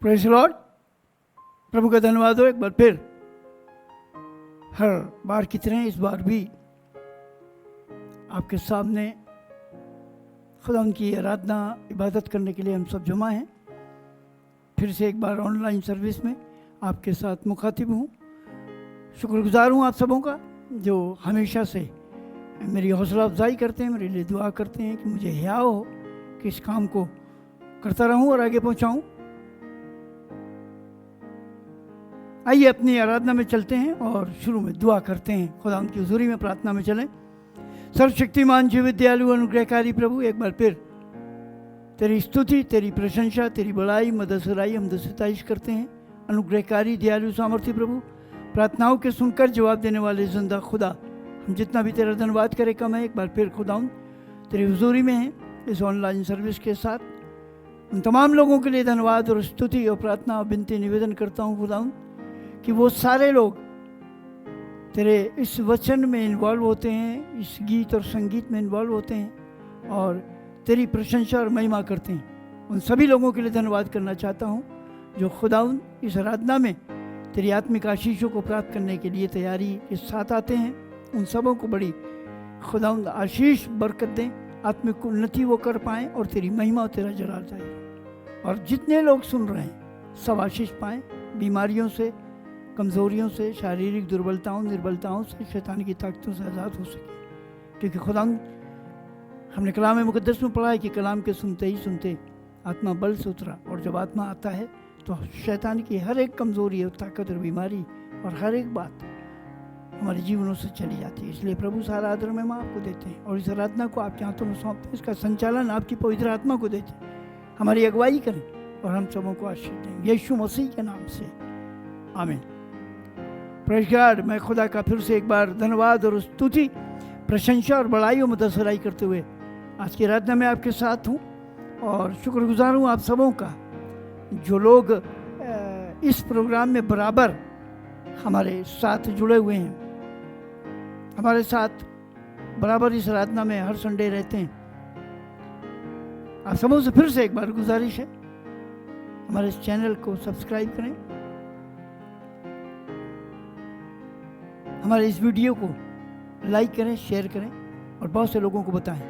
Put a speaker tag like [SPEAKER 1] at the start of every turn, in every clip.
[SPEAKER 1] Praise Lord. प्रभु का धन्यवाद हो एक बार फिर। हर बार की तरह इस बार भी आपके सामने खुदा उनकी आराधना इबादत करने के लिए हम सब जमा हैं। फिर से एक बार ऑनलाइन सर्विस में आपके साथ मुखातिब हूँ। शुक्रगुजार हूँ आप सबों का जो हमेशा से मेरी हौसला अफजाई करते हैं, मेरे लिए दुआ करते हैं कि मुझे हिया हो कि इस काम को करता रहूँ और आगे पहुँचाऊँ। आइए अपनी आराधना में चलते हैं और शुरू में दुआ करते हैं। खुदा उनकी हुजूरी में प्रार्थना में चलें। सर्वशक्तिमान जीवित दयालु अनुग्रहकारी प्रभु, एक बार फिर तेरी स्तुति, तेरी प्रशंसा, तेरी बड़ाई, मदसराई हम सिताइश करते हैं। अनुग्रहकारी दयालु सामर्थ्य प्रभु, प्रार्थनाओं के सुनकर जवाब देने वाले जिंदा खुदा, हम जितना भी तेरा धन्यवाद करें कम है। एक बार फिर खुदाउन तेरी हुजूरी में हैं इस ऑनलाइन सर्विस के साथ। उन तमाम लोगों के लिए धन्यवाद और स्तुति और प्रार्थना और विनती निवेदन करता हूँ खुदाउन कि वो सारे लोग तेरे इस वचन में इन्वॉल्व होते हैं, इस गीत और संगीत में इन्वॉल्व होते हैं और तेरी प्रशंसा और महिमा करते हैं। उन सभी लोगों के लिए धन्यवाद करना चाहता हूँ जो खुदाउन इस आराधना में तेरी आत्मिक आशीषों को प्राप्त करने के लिए तैयारी के साथ आते हैं। उन सबों को बड़ी खुदाउन आशीष बरकत दें, आत्मिक उन्नति वो कर पाएँ और तेरी महिमा और तेरा जलाल जाए। और जितने लोग सुन रहे हैं सब आशीष पाएँ, बीमारियों से, कमज़ोरियों से, शारीरिक दुर्बलताओं, निर्बलताओं से, शैतान की ताकतों से आज़ाद हो सके। क्योंकि खुदा हमने कलाम मुक़द्दस में पढ़ा है कि कलाम के सुनते ही सुनते आत्मा बल से उतरा, और जब आत्मा आता है तो शैतान की हर एक कमज़ोरी और ताकत और बीमारी और हर एक बात हमारे जीवनों से चली जाती है। इसलिए प्रभु सारा आदर में आपको देते हैं और इस आराधना को आपके हाथों में सौंपते हैं। इसका संचालन आपकी पवित्र आत्मा को देते हैं। हमारी अगुवाई करें और हम सबों को आशीष दें यीशु मसीह के नाम से, आमीन। Praise God. मैं खुदा का फिर से एक बार धन्यवाद और स्तुति, प्रशंसा और बड़ाई और मदसराई करते हुए आज की आराधना में आपके साथ हूँ और शुक्रगुजार हूँ आप सबों का जो लोग इस प्रोग्राम में बराबर हमारे साथ जुड़े हुए हैं, हमारे साथ बराबर इस आराधना में हर संडे रहते हैं। आप सबों से फिर से एक बार गुजारिश है, हमारे इस चैनल को सब्सक्राइब करें, हमारे इस वीडियो को लाइक करें, शेयर करें और बहुत से लोगों को बताएं।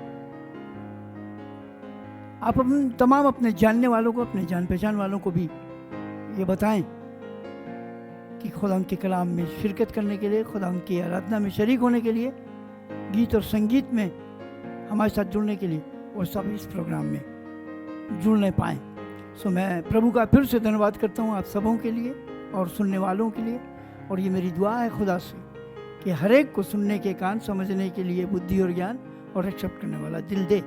[SPEAKER 1] आप तमाम अपने जानने वालों को, अपने जान पहचान वालों को भी ये बताएं कि खुदा उनके कलाम में शिरकत करने के लिए, खुदा उनकी आराधना में शरीक होने के लिए, गीत और संगीत में हमारे साथ जुड़ने के लिए वो सब इस प्रोग्राम में जुड़ने पाएँ। सो मैं प्रभु का फिर से धन्यवाद करता हूँ आप सबों के लिए और सुनने वालों के लिए। और ये मेरी दुआ है खुदा से कि हर एक को सुनने के कान, समझने के लिए बुद्धि और ज्ञान और एक्सेप्ट करने वाला दिल दे।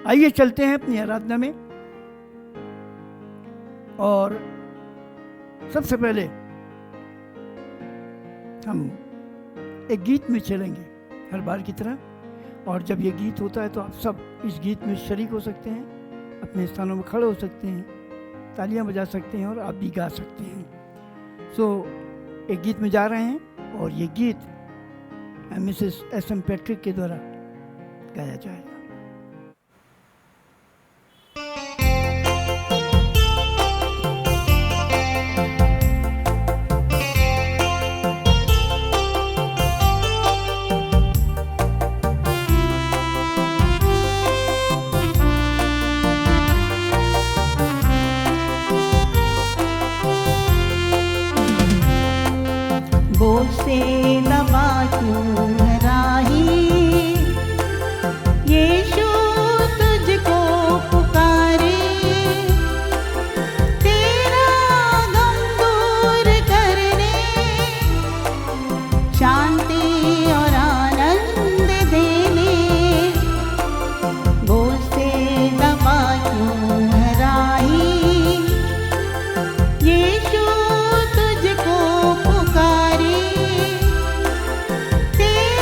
[SPEAKER 1] आइए चलते हैं अपनी आराधना में और सबसे पहले हम एक गीत में चलेंगे हर बार की तरह। और जब ये गीत होता है तो आप सब इस गीत में शरीक हो सकते हैं, अपने स्थानों में खड़े हो सकते हैं, तालियां बजा सकते हैं और आप भी गा सकते हैं। सो एक गीत में जा रहे हैं और ये गीत मिसेस एस.एम. पैट्रिक के द्वारा गाया जाएगा।
[SPEAKER 2] बोझ से दबा क्यों राही, यीशु तुझको पुकारे, तेरा गम दूर करने, शांति और आनंद देने। बोझ से दबा क्यों राही, यीशु तुझको पुकारे, तेरा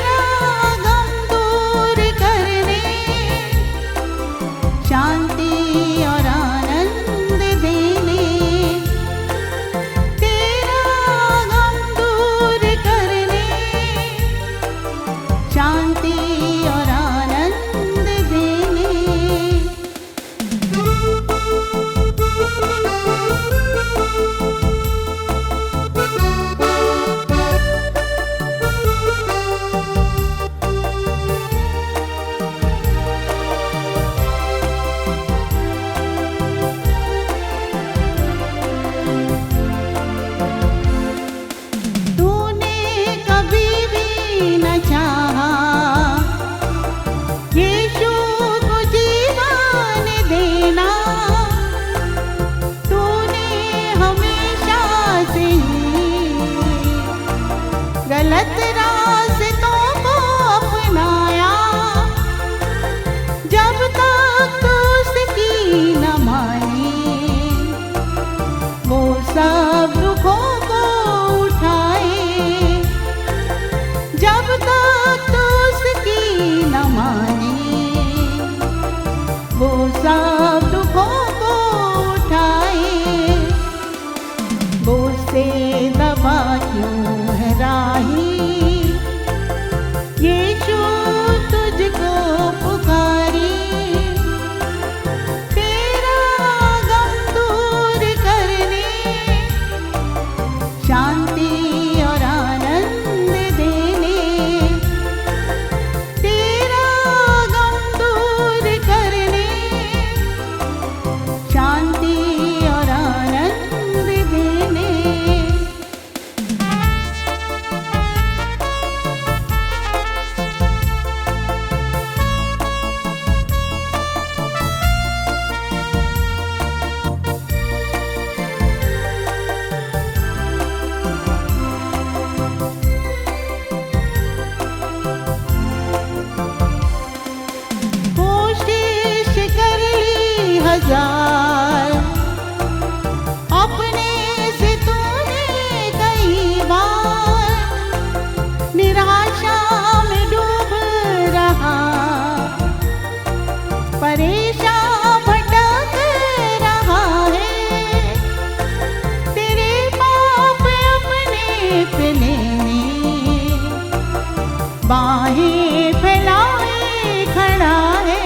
[SPEAKER 2] बाहें फैलाए खड़ा है,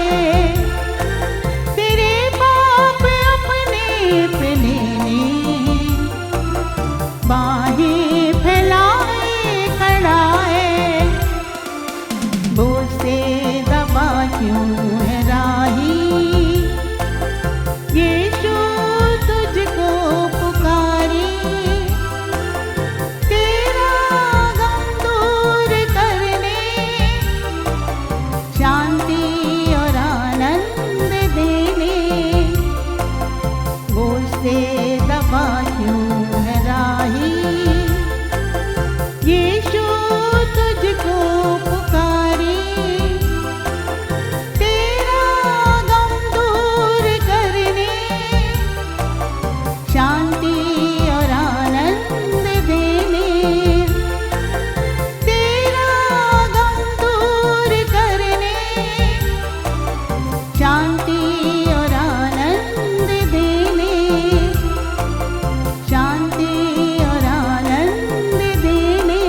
[SPEAKER 2] तेरे पाप अपने पे लेने। बाहें फैलाए खड़ा है, बोझ से दबा क्यों है राही, यीशु तुझको पुकारे। तेरा गम दूर करने, शांति और आनंद देने। बोझ से दबा क्यों है राही, यीशु तुझको पुकारे। तेरा गम दूर करने, शांति और आनंद देने। तेरा गम दूर करने, शांति और आनंद देने। शांति और आनंद देने।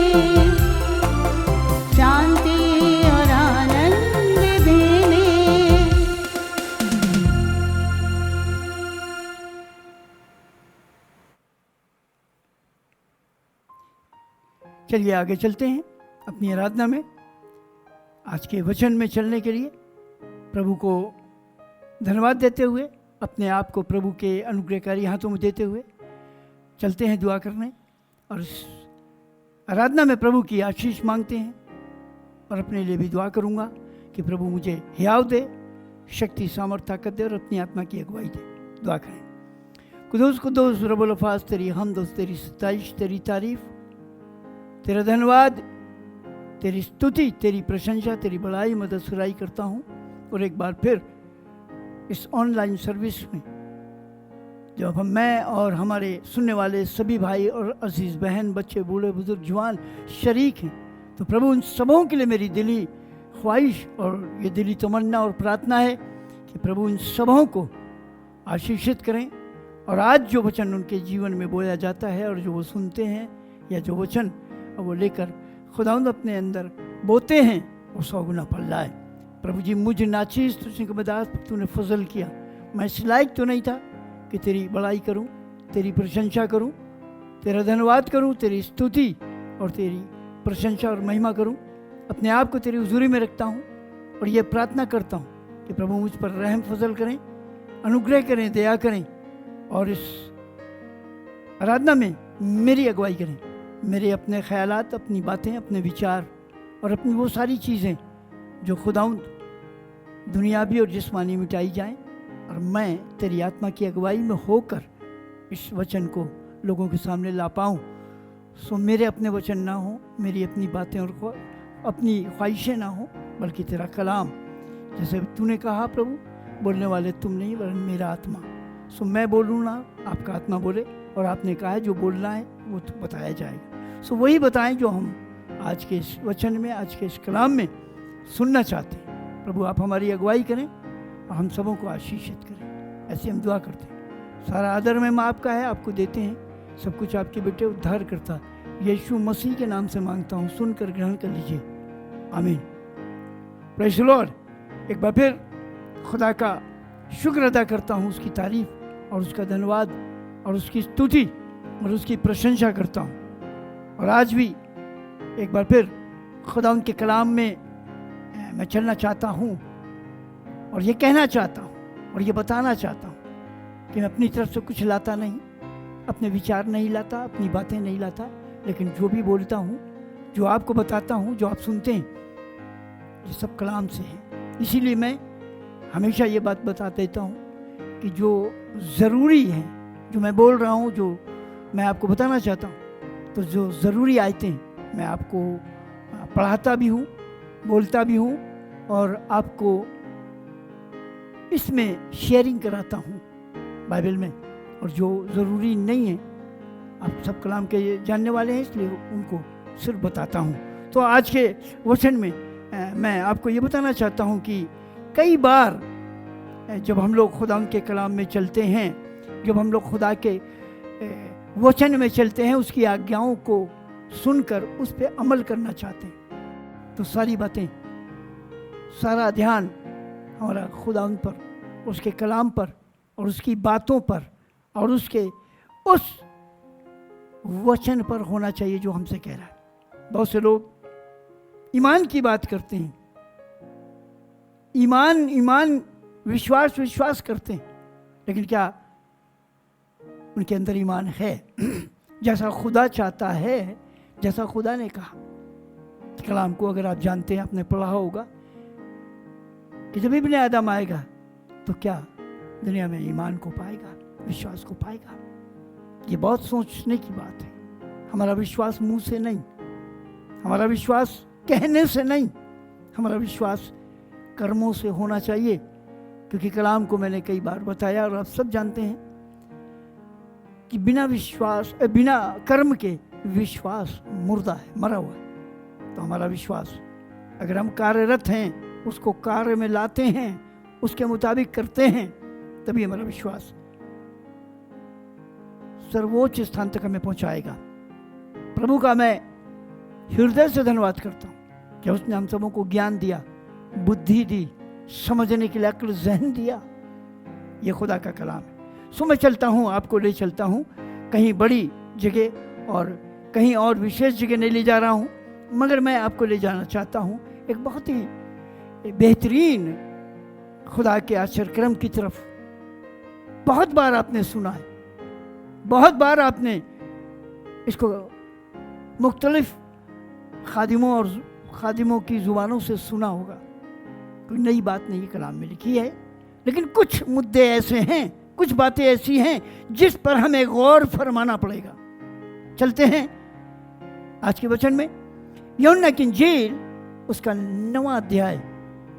[SPEAKER 2] शांति और आनंद देने।
[SPEAKER 1] चलिए आगे चलते हैं अपनी आराधना में। आज के वचन में चलने के लिए प्रभु को धन्यवाद देते हुए, अपने आप को प्रभु के अनुग्रहकारी हाथों में देते हुए चलते हैं दुआ करने। और इस आराधना में प्रभु की आशीष मांगते हैं। और अपने लिए भी दुआ करूंगा कि प्रभु मुझे हियाव दे, शक्ति सामर्थ ताकत दे और अपनी आत्मा की अगुवाई दे। दुआ करें। कुदूस कुदूस रब्बुल अल्फाज, तेरी हमद, तेरी सताइश, तेरी तारीफ, तेरा धन्यवाद, तेरी स्तुति, तेरी प्रशंसा, तेरी बड़ाई, मदद सुराई करता हूँ। और एक बार फिर इस ऑनलाइन सर्विस में जब मैं और हमारे सुनने वाले सभी भाई और अजीज़ बहन, बच्चे, बूढ़े, बुजुर्ग, जवान शरीक हैं, तो प्रभु उन सबों के लिए मेरी दिली ख्वाहिश और ये दिली तमन्ना और प्रार्थना है कि प्रभु इन सबों को आशीषित करें। और आज जो वचन उनके जीवन में बोया जाता है और जो वो सुनते हैं, या जो वचन वो लेकर खुदावंद अपने अंदर बोते हैं, वो 100 गुना फल लाए। प्रभु जी, मुझ नाचीज़ तुझे कबदास पर तूने फजल किया। मैं इस लायक तो नहीं था कि तेरी बड़ाई करूं, तेरी प्रशंसा करूं, तेरा धन्यवाद करूं, तेरी स्तुति और तेरी प्रशंसा और महिमा करूं। अपने आप को तेरी हुजूरी में रखता हूं और ये प्रार्थना करता हूं कि प्रभु मुझ पर रहम फजल करें, अनुग्रह करें, दया करें और इस आराधना में मेरी अगुवाई करें। मेरे अपने ख्यालात, अपनी बातें, अपने विचार और अपनी वो सारी चीज़ें जो खुदाउंद दुनियावी और जिस्मानी मिटाई जाएं और मैं तेरी आत्मा की अगुवाई में होकर इस वचन को लोगों के सामने ला पाऊँ। सो मेरे अपने वचन ना हो, मेरी अपनी बातें और अपनी ख्वाहिशें ना हो, बल्कि तेरा कलाम, जैसे तूने कहा प्रभु, बोलने वाले तुम नहीं वरन मेरा आत्मा। सो मैं बोलूँ ना, आपका आत्मा बोले। और आपने कहा है जो बोलना है वो तो बताया जाएगा। सो वही बताएं जो हम आज के इस वचन में, आज के इस कलाम में सुनना चाहते हैं। प्रभु आप हमारी अगुवाई करें और हम सबों को आशीषित करें। ऐसे हम दुआ करते हैं। सारा आदर में आपका है, आपको देते हैं। सब कुछ आपके बेटे उद्धार करता यीशु मसीह के नाम से मांगता हूँ, सुनकर ग्रहण कर लीजिए। आमीन। Praise the Lord. एक बार फिर खुदा का शुक्र अदा करता हूँ, उसकी तारीफ और उसका धन्यवाद और उसकी स्तुति और उसकी प्रशंसा करता हूँ। और आज भी एक बार फिर खुदा उनके कलाम में मैं चलना चाहता हूँ और ये कहना चाहता हूँ और ये बताना चाहता हूँ कि मैं अपनी तरफ से कुछ लाता नहीं, अपने विचार नहीं लाता, अपनी बातें नहीं लाता, लेकिन जो भी बोलता हूँ, जो आपको बताता हूँ, जो आप सुनते हैं, ये सब कलाम से है। इसीलिए मैं हमेशा ये बात बता देता हूँ कि जो ज़रूरी है, जो मैं बोल रहा हूँ, जो मैं आपको बताना चाहता हूँ, तो जो ज़रूरी आयतें मैं आपको पढ़ाता भी हूँ, बोलता भी हूँ और आपको इसमें शेयरिंग कराता हूँ बाइबल में। और जो ज़रूरी नहीं है, आप सब कलाम के जानने वाले हैं, इसलिए उनको सिर्फ बताता हूँ। तो आज के वचन में मैं आपको ये बताना चाहता हूँ कि कई बार जब हम लोग खुदा के कलाम में चलते हैं, जब हम लोग खुदा के वचन में चलते हैं, उसकी आज्ञाओं को सुनकर उस पर अमल करना चाहते हैं, तो सारी बातें, सारा ध्यान हमारा खुदा उन पर, उसके कलाम पर और उसकी बातों पर और उसके उस वचन पर होना चाहिए जो हमसे कह रहा है। बहुत से लोग ईमान की बात करते हैं, ईमान विश्वास करते हैं, लेकिन क्या उनके अंदर ईमान है? जैसा खुदा चाहता है, जैसा खुदा ने कहा। कलाम को अगर आप जानते हैं, आपने पढ़ा होगा कि जब इब्ने आदम आएगा तो क्या दुनिया में ईमान को पाएगा, विश्वास को पाएगा। ये बहुत सोचने की बात है। हमारा विश्वास मुंह से नहीं, हमारा विश्वास कहने से नहीं, हमारा विश्वास कर्मों से होना चाहिए। क्योंकि कलाम को मैंने कई बार बताया और आप सब जानते हैं कि बिना कर्म के विश्वास मुर्दा है, मरा हुआ है। तो हमारा विश्वास, अगर हम कार्यरत हैं, उसको कार्य में लाते हैं, उसके मुताबिक करते हैं, तभी हमारा विश्वास सर्वोच्च स्थान तक हमें पहुंचाएगा। प्रभु का मैं हृदय से धन्यवाद करता हूं कि उसने हम सबों को ज्ञान दिया, बुद्धि दी, समझने के लिए अक्ल ज़हन दिया। ये खुदा का कलाम है। सो मैं चलता हूँ, आपको ले चलता हूँ कहीं बड़ी जगह और कहीं और विशेष जगह नहीं ले जा रहा हूँ, मगर मैं आपको ले जाना चाहता हूँ एक बहुत ही बेहतरीन खुदा के आश्चर्यक्रम की तरफ। बहुत बार आपने सुना है, बहुत बार आपने इसको मुख्तलिफ खादिमों की ज़ुबानों से सुना होगा। कोई नई बात नहीं कलाम में लिखी है, लेकिन कुछ मुद्दे ऐसे हैं, कुछ बातें ऐसी हैं जिस पर हमें गौर फरमाना पड़ेगा। चलते हैं आज के वचन में। यूहन्ना की इंजील उसका 9वां अध्याय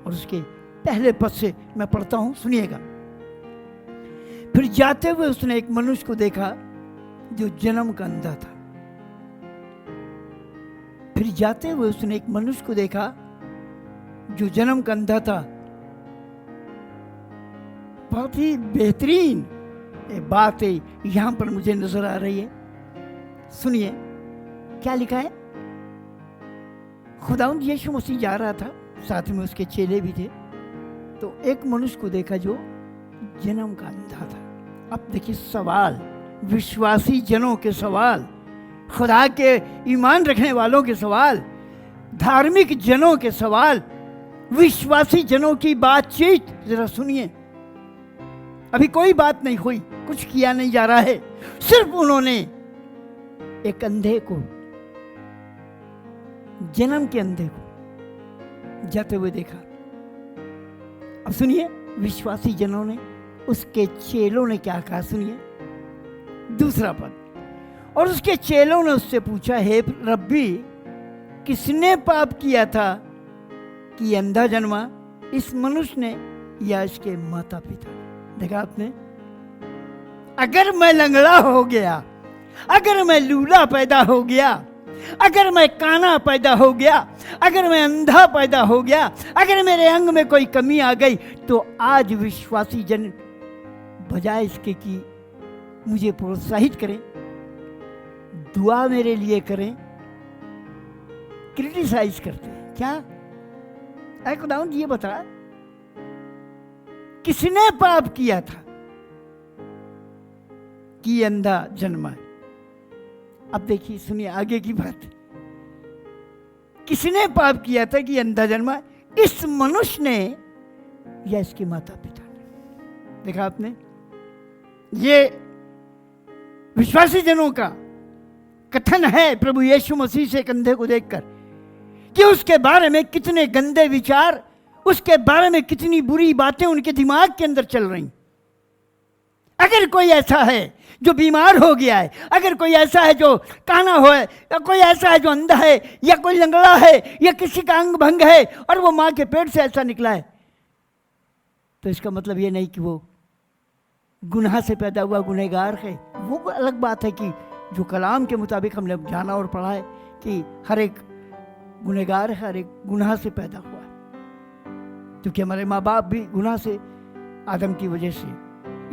[SPEAKER 1] और उसके पहले पद से मैं पढ़ता हूं, सुनिएगा। फिर जाते हुए उसने एक मनुष्य को देखा जो जन्म का अंधा था। फिर जाते हुए उसने एक मनुष्य को देखा जो जन्म का अंधा था। बहुत ही बेहतरीन बात है यहां पर मुझे नजर आ रही है। सुनिए क्या लिखा है। खुदावंद यीशु मसीह जा रहा था, साथ में उसके चेले भी थे। तो एक मनुष्य को देखा जो जन्म का अंधा था। अब देखिए सवाल, विश्वासी जनों के सवाल, खुदा के ईमान रखने वालों के सवाल, धार्मिक जनों के सवाल, विश्वासी जनों की बातचीत जरा सुनिए। अभी कोई बात नहीं हुई, कुछ किया नहीं जा रहा है, सिर्फ उन्होंने एक अंधे को, जन्म के अंधे को जाते हुए देखा। अब सुनिए विश्वासी जनों ने, उसके चेलों ने क्या कहा, सुनिए दूसरा पद। और उसके चेलों ने उससे पूछा, हे रब्बी, किसने पाप किया था कि ये अंधा जन्मा, इस मनुष्य ने या इसके माता पिता? देखा आपने, अगर मैं लंगड़ा हो गया, अगर मैं लूला पैदा हो गया, अगर मैं काना पैदा हो गया, अगर मैं अंधा पैदा हो गया, अगर मेरे अंग में कोई कमी आ गई, तो आज विश्वासी जन बजाय इसके कि मुझे प्रोत्साहित करें, दुआ मेरे लिए करें, क्रिटिसाइज करते हैं। क्या ऐ खुदावंद ये बता, किसने पाप किया था कि अंधा जन्मा? अब देखिए, सुनिए आगे की बात। किसने पाप किया था कि अंधा जन्मा, इस मनुष्य ने या इसके माता पिता ने? देखा आपने, ये विश्वासी जनों का कथन है प्रभु यीशु मसीह से एक अंधे को देखकर, कि उसके बारे में कितने गंदे विचार, उसके बारे में कितनी बुरी बातें उनके दिमाग के अंदर चल रही। अगर कोई ऐसा है जो बीमार हो गया है, अगर कोई ऐसा है जो काना हो है, या कोई ऐसा है जो अंधा है, या कोई लंगड़ा है, या किसी का अंग भंग है और वो मां के पेट से ऐसा निकला है, तो इसका मतलब ये नहीं कि वो गुनाह से पैदा हुआ गुनहगार है। वो अलग बात है कि जो कलाम के मुताबिक हमने जाना और पढ़ा है कि हर एक गुनहगार है, हर एक गुनाह से पैदा हुआ है, क्योंकि हमारे माँ बाप भी गुनाह से, आदम की वजह से।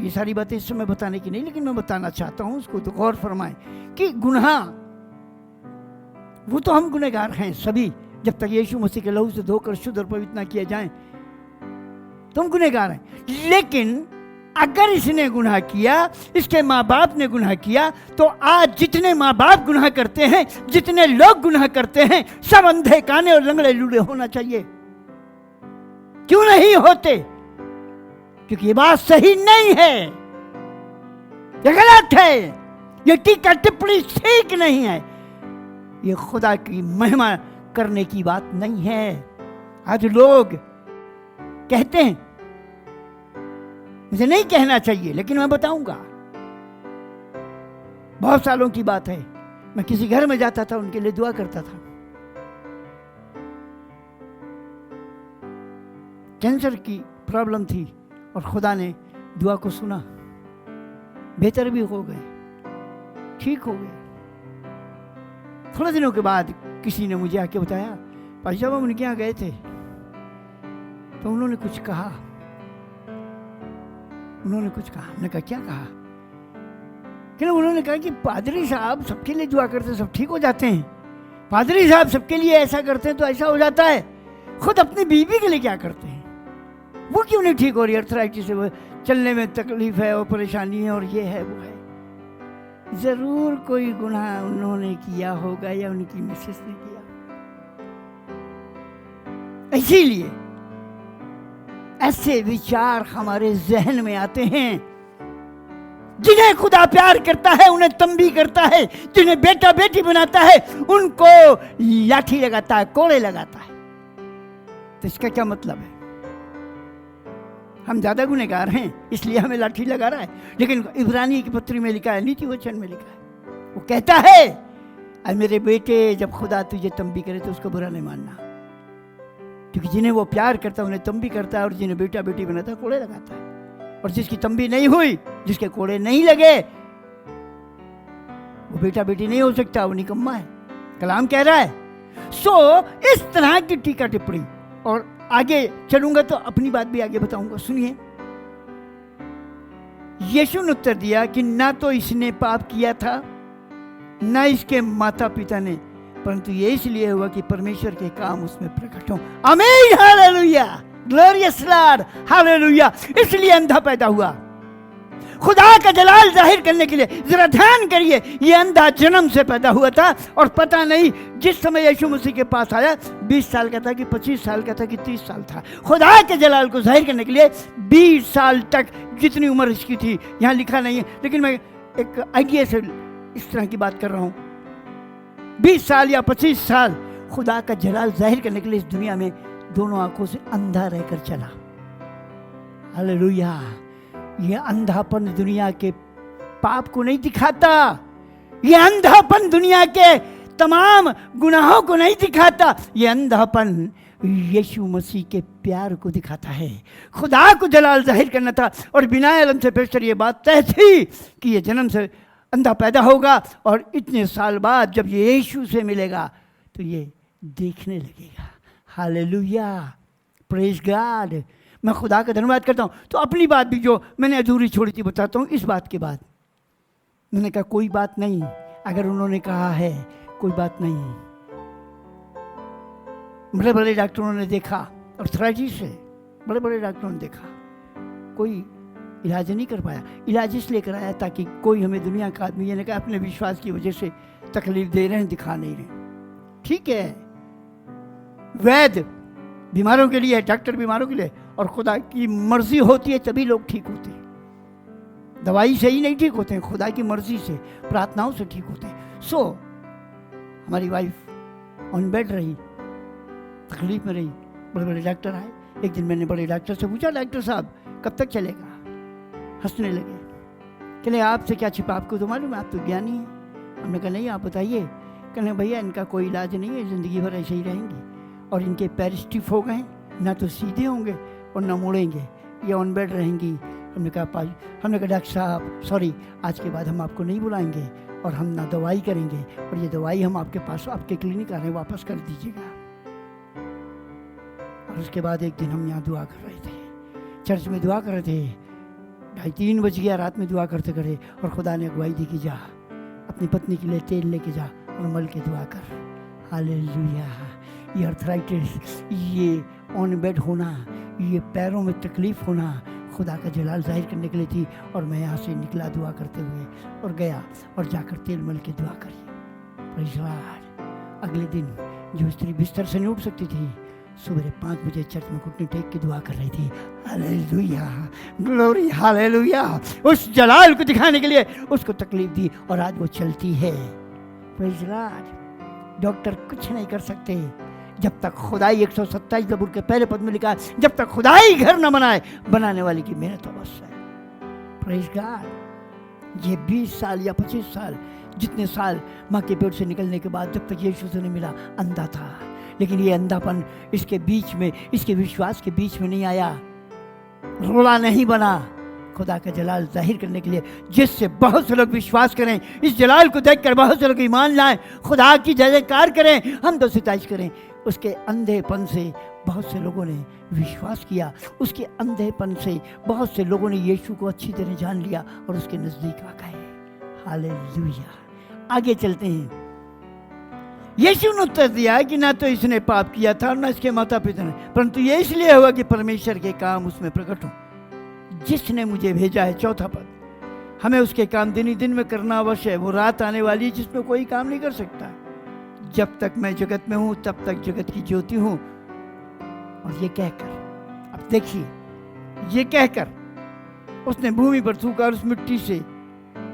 [SPEAKER 1] ये सारी बातें इस समय बताने की नहीं, लेकिन मैं बताना चाहता हूं, उसको तो गौर फरमाएं कि गुनाह, वो तो हम गुनहगार हैं सभी, जब तक यीशु मसीह के लहू से धोकर शुद्ध और पवित्र ना किए जाएं, तुम गुनहगार हैं। लेकिन अगर इसने गुनाह किया, इसके माँ बाप ने गुनाह किया, तो आज जितने माँ बाप गुनाह करते हैं, जितने लोग गुनाह करते हैं, सब अंधे काने और लंगड़े लूले होना चाहिए। क्यों नहीं होते? क्योंकि ये बात सही नहीं है, ये गलत है, ये टीका टिप्पणी ठीक नहीं है, ये खुदा की महिमा करने की बात नहीं है। आज लोग कहते हैं, मुझे नहीं कहना चाहिए लेकिन मैं बताऊंगा। बहुत सालों की बात है, मैं किसी घर में जाता था, उनके लिए दुआ करता था। कैंसर की प्रॉब्लम थी और खुदा ने दुआ को सुना, बेहतर भी हो गए, ठीक हो गए। थोड़े दिनों के बाद किसी ने मुझे आके बताया, भाई साहब हम उनके यहाँ गए थे तो उन्होंने कुछ कहा। हमने कहा क्या कहा? कि उन्होंने कहा कि पादरी साहब सबके लिए दुआ करते हैं, सब ठीक हो जाते हैं। पादरी साहब सबके लिए ऐसा करते हैं तो ऐसा हो जाता है, खुद अपनी बीवी के लिए क्या करते हैं? वो क्यों नहीं ठीक हो रही? अर्थराइटिस है, वो चलने में तकलीफ है, वो परेशानी है, और ये है वो है। जरूर कोई गुनाह उन्होंने किया होगा या उनकी मिसेस ने किया। इसीलिए ऐसे विचार हमारे जहन में आते हैं। जिन्हें खुदा प्यार करता है उन्हें तंबी करता है, जिन्हें बेटा बेटी बनाता है उनको लाठी लगाता है, कोड़े लगाता है। तो इसका क्या मतलब है? हम ज्यादा गुनहगार हैं इसलिए हमें लाठी लगा रहा है। लेकिन इब्रानी की पत्री में लिखा है, नीति वचन में लिखा है, वो कहता है, अरे मेरे बेटे, जब खुदा तुझे तंबी करे तो उसको बुरा नहीं मानना, क्योंकि जिन्हें वो प्यार करता है उन्हें तंबी करता है, और जिन्हें बेटा बेटी बनाता है कोड़े लगाता है। और जिसकी तंबी नहीं हुई, जिसके कोड़े नहीं लगे, वो बेटा बेटी नहीं हो सकता, वो निकम्मा है, कलाम कह रहा है। इस तरह की टीका टिप्पणी, और आगे चलूंगा तो अपनी बात भी आगे बताऊंगा। सुनिए, यीशु ने उत्तर दिया कि ना तो इसने पाप किया था, ना इसके माता पिता ने, परंतु ये इसलिए हुआ कि परमेश्वर के काम उसमें प्रकट हो। आमीन, हालेलुया, ग्लोरियस लॉर्ड, हालेलुया। इसलिए अंधा पैदा हुआ, खुदा का जलाल जाहिर करने के लिए। जरा ध्यान करिए, ये अंधा जन्म से पैदा हुआ था, और पता नहीं जिस समय यीशु मसीह के पास आया 20 साल का था कि 25 साल का था कि 30 साल था। खुदा के जलाल को जाहिर करने के लिए 20 साल तक जितनी उम्र इसकी थी, यहाँ लिखा नहीं है, लेकिन मैं एक आइडिया से इस तरह की बात कर रहा हूँ। 20 साल या 25 साल खुदा का जलाल जाहिर करने के लिए इस दुनिया में दोनों आंखों से अंधा रहकर चला। हालेलुया। ये अंधापन दुनिया के पाप को नहीं दिखाता, ये अंधापन दुनिया के तमाम गुनाहों को नहीं दिखाता, ये अंधापन यीशु मसीह के प्यार को दिखाता है। खुदा को जलाल जाहिर करना था, और बिना इल्म से पेशतर ये बात तय थी कि ये जन्म से अंधा पैदा होगा, और इतने साल बाद जब ये यीशु से मिलेगा तो ये देखने लगेगा। Hallelujah, praise God. मैं खुदा का धन्यवाद करता हूँ। तो अपनी बात भी जो मैंने अधूरी छोड़ी थी बताता हूँ। इस बात के बाद मैंने कहा कोई बात नहीं, अगर उन्होंने कहा है कोई बात नहीं। बड़े बड़े डॉक्टरों ने देखा, अर्थराइटिस से बड़े बड़े डॉक्टरों ने देखा, कोई इलाज नहीं कर पाया। इलाज इसलिए कराया ताकि कोई हमें दुनिया का आदमी ये नहीं कहा अपने विश्वास की वजह से तकलीफ दे रहे हैं, दिखा नहीं रहे। ठीक है, वैद्य बीमारों के लिए, डॉक्टर बीमारों के लिए, और खुदा की मर्जी होती है तभी लोग ठीक होते हैं। दवाई से ही नहीं ठीक होते हैं, खुदा की मर्जी से, प्रार्थनाओं से ठीक होते हैं। हमारी वाइफ ऑन बेड रही, तकलीफ में रही, बड़े बड़े डॉक्टर आए। एक दिन मैंने बड़े डॉक्टर से पूछा, डॉक्टर साहब कब तक चलेगा? हंसने लगे, कहले आपसे क्या छिपा, आपको तो मालूम है, आप तो ज्ञानी हैं। हमने कहा नहीं, आप बताइए। कहने भैया इनका कोई इलाज नहीं है, ज़िंदगी भर ऐसे ही रहेंगे, और इनके पैर स्टिफ हो गए, ना तो सीधे होंगे और ना मुड़ेंगे, ये ऑन बेड रहेंगी। हमने कहा डॉक्टर साहब सॉरी, आज के बाद हम आपको नहीं बुलाएंगे, और हम ना दवाई करेंगे, और ये दवाई हम आपके पास, आपके क्लिनिक आ रहे हैं, वापस कर दीजिएगा। और उसके बाद एक दिन हम यहाँ दुआ कर रहे थे, चर्च में दुआ कर रहे थे, 2:30 बज गया रात में दुआ करते करे, और खुदा ने अगुवाई दी कि जा अपनी पत्नी के लिए तेल लेके जा और मल के दुआ कर। हालेलुया। ये अर्थराइटिस, ये ऑन बेड होना, ये पैरों में तकलीफ होना खुदा का जलाल जाहिर करने के लिए थी। और मैं यहाँ से निकला दुआ करते हुए और गया और जाकर तेल मल के दुआ करी। Praise Lord. अगले दिन जो स्त्री बिस्तर से नहीं उठ सकती थी, सुबह 5 बजे चर्च में घुटने टेक के दुआ कर रही थी। Hallelujah, glory, hallelujah. उस जलाल को दिखाने के लिए उसको तकलीफ दी और आज वो चलती है। Praise Lord. डॉक्टर कुछ नहीं कर सकते जब तक खुदाई 127 ज़बूर के पहले पद में लिखा है, जब तक खुदाई घर न बनाए, बनाने वाले की मेहनत अवश्य है। Praise God. ये 20 साल या 25 साल, जितने साल माँ के पेट से निकलने के बाद जब तक यीशु से नहीं मिला, अंधा था। लेकिन ये अंधापन इसके बीच में, इसके विश्वास के बीच में नहीं आया, रोड़ा नहीं बना। खुदा का जलाल जाहिर करने के लिए, जिससे बहुत से लोग विश्वास करें, इस जलाल को देखकर बहुत से लोग ईमान लाएं, खुदा की जय जयकार करें, हम तो सिताइश करें। उसके अंधेपन से बहुत से लोगों ने विश्वास किया, उसके अंधेपन से बहुत से लोगों ने यीशु को अच्छी तरह जान लिया और उसके नज़दीक आ गए। हालेलुया। आगे चलते हैं। यीशु ने उत्तर दिया कि ना तो इसने पाप किया था और ना इसके माता पिता ने, परंतु ये इसलिए हुआ कि परमेश्वर के काम उसमें प्रकट हो, जिसने मुझे भेजा है। चौथा पद। हमें उसके काम दिन ही दिन में करना अवश्य है। वो रात आने वाली है जिसमें कोई काम नहीं कर सकता। जब तक मैं जगत में हूँ तब तक जगत की ज्योति हूँ। और ये कहकर, अब देखिए, ये कहकर उसने भूमि पर थूका और उस मिट्टी से,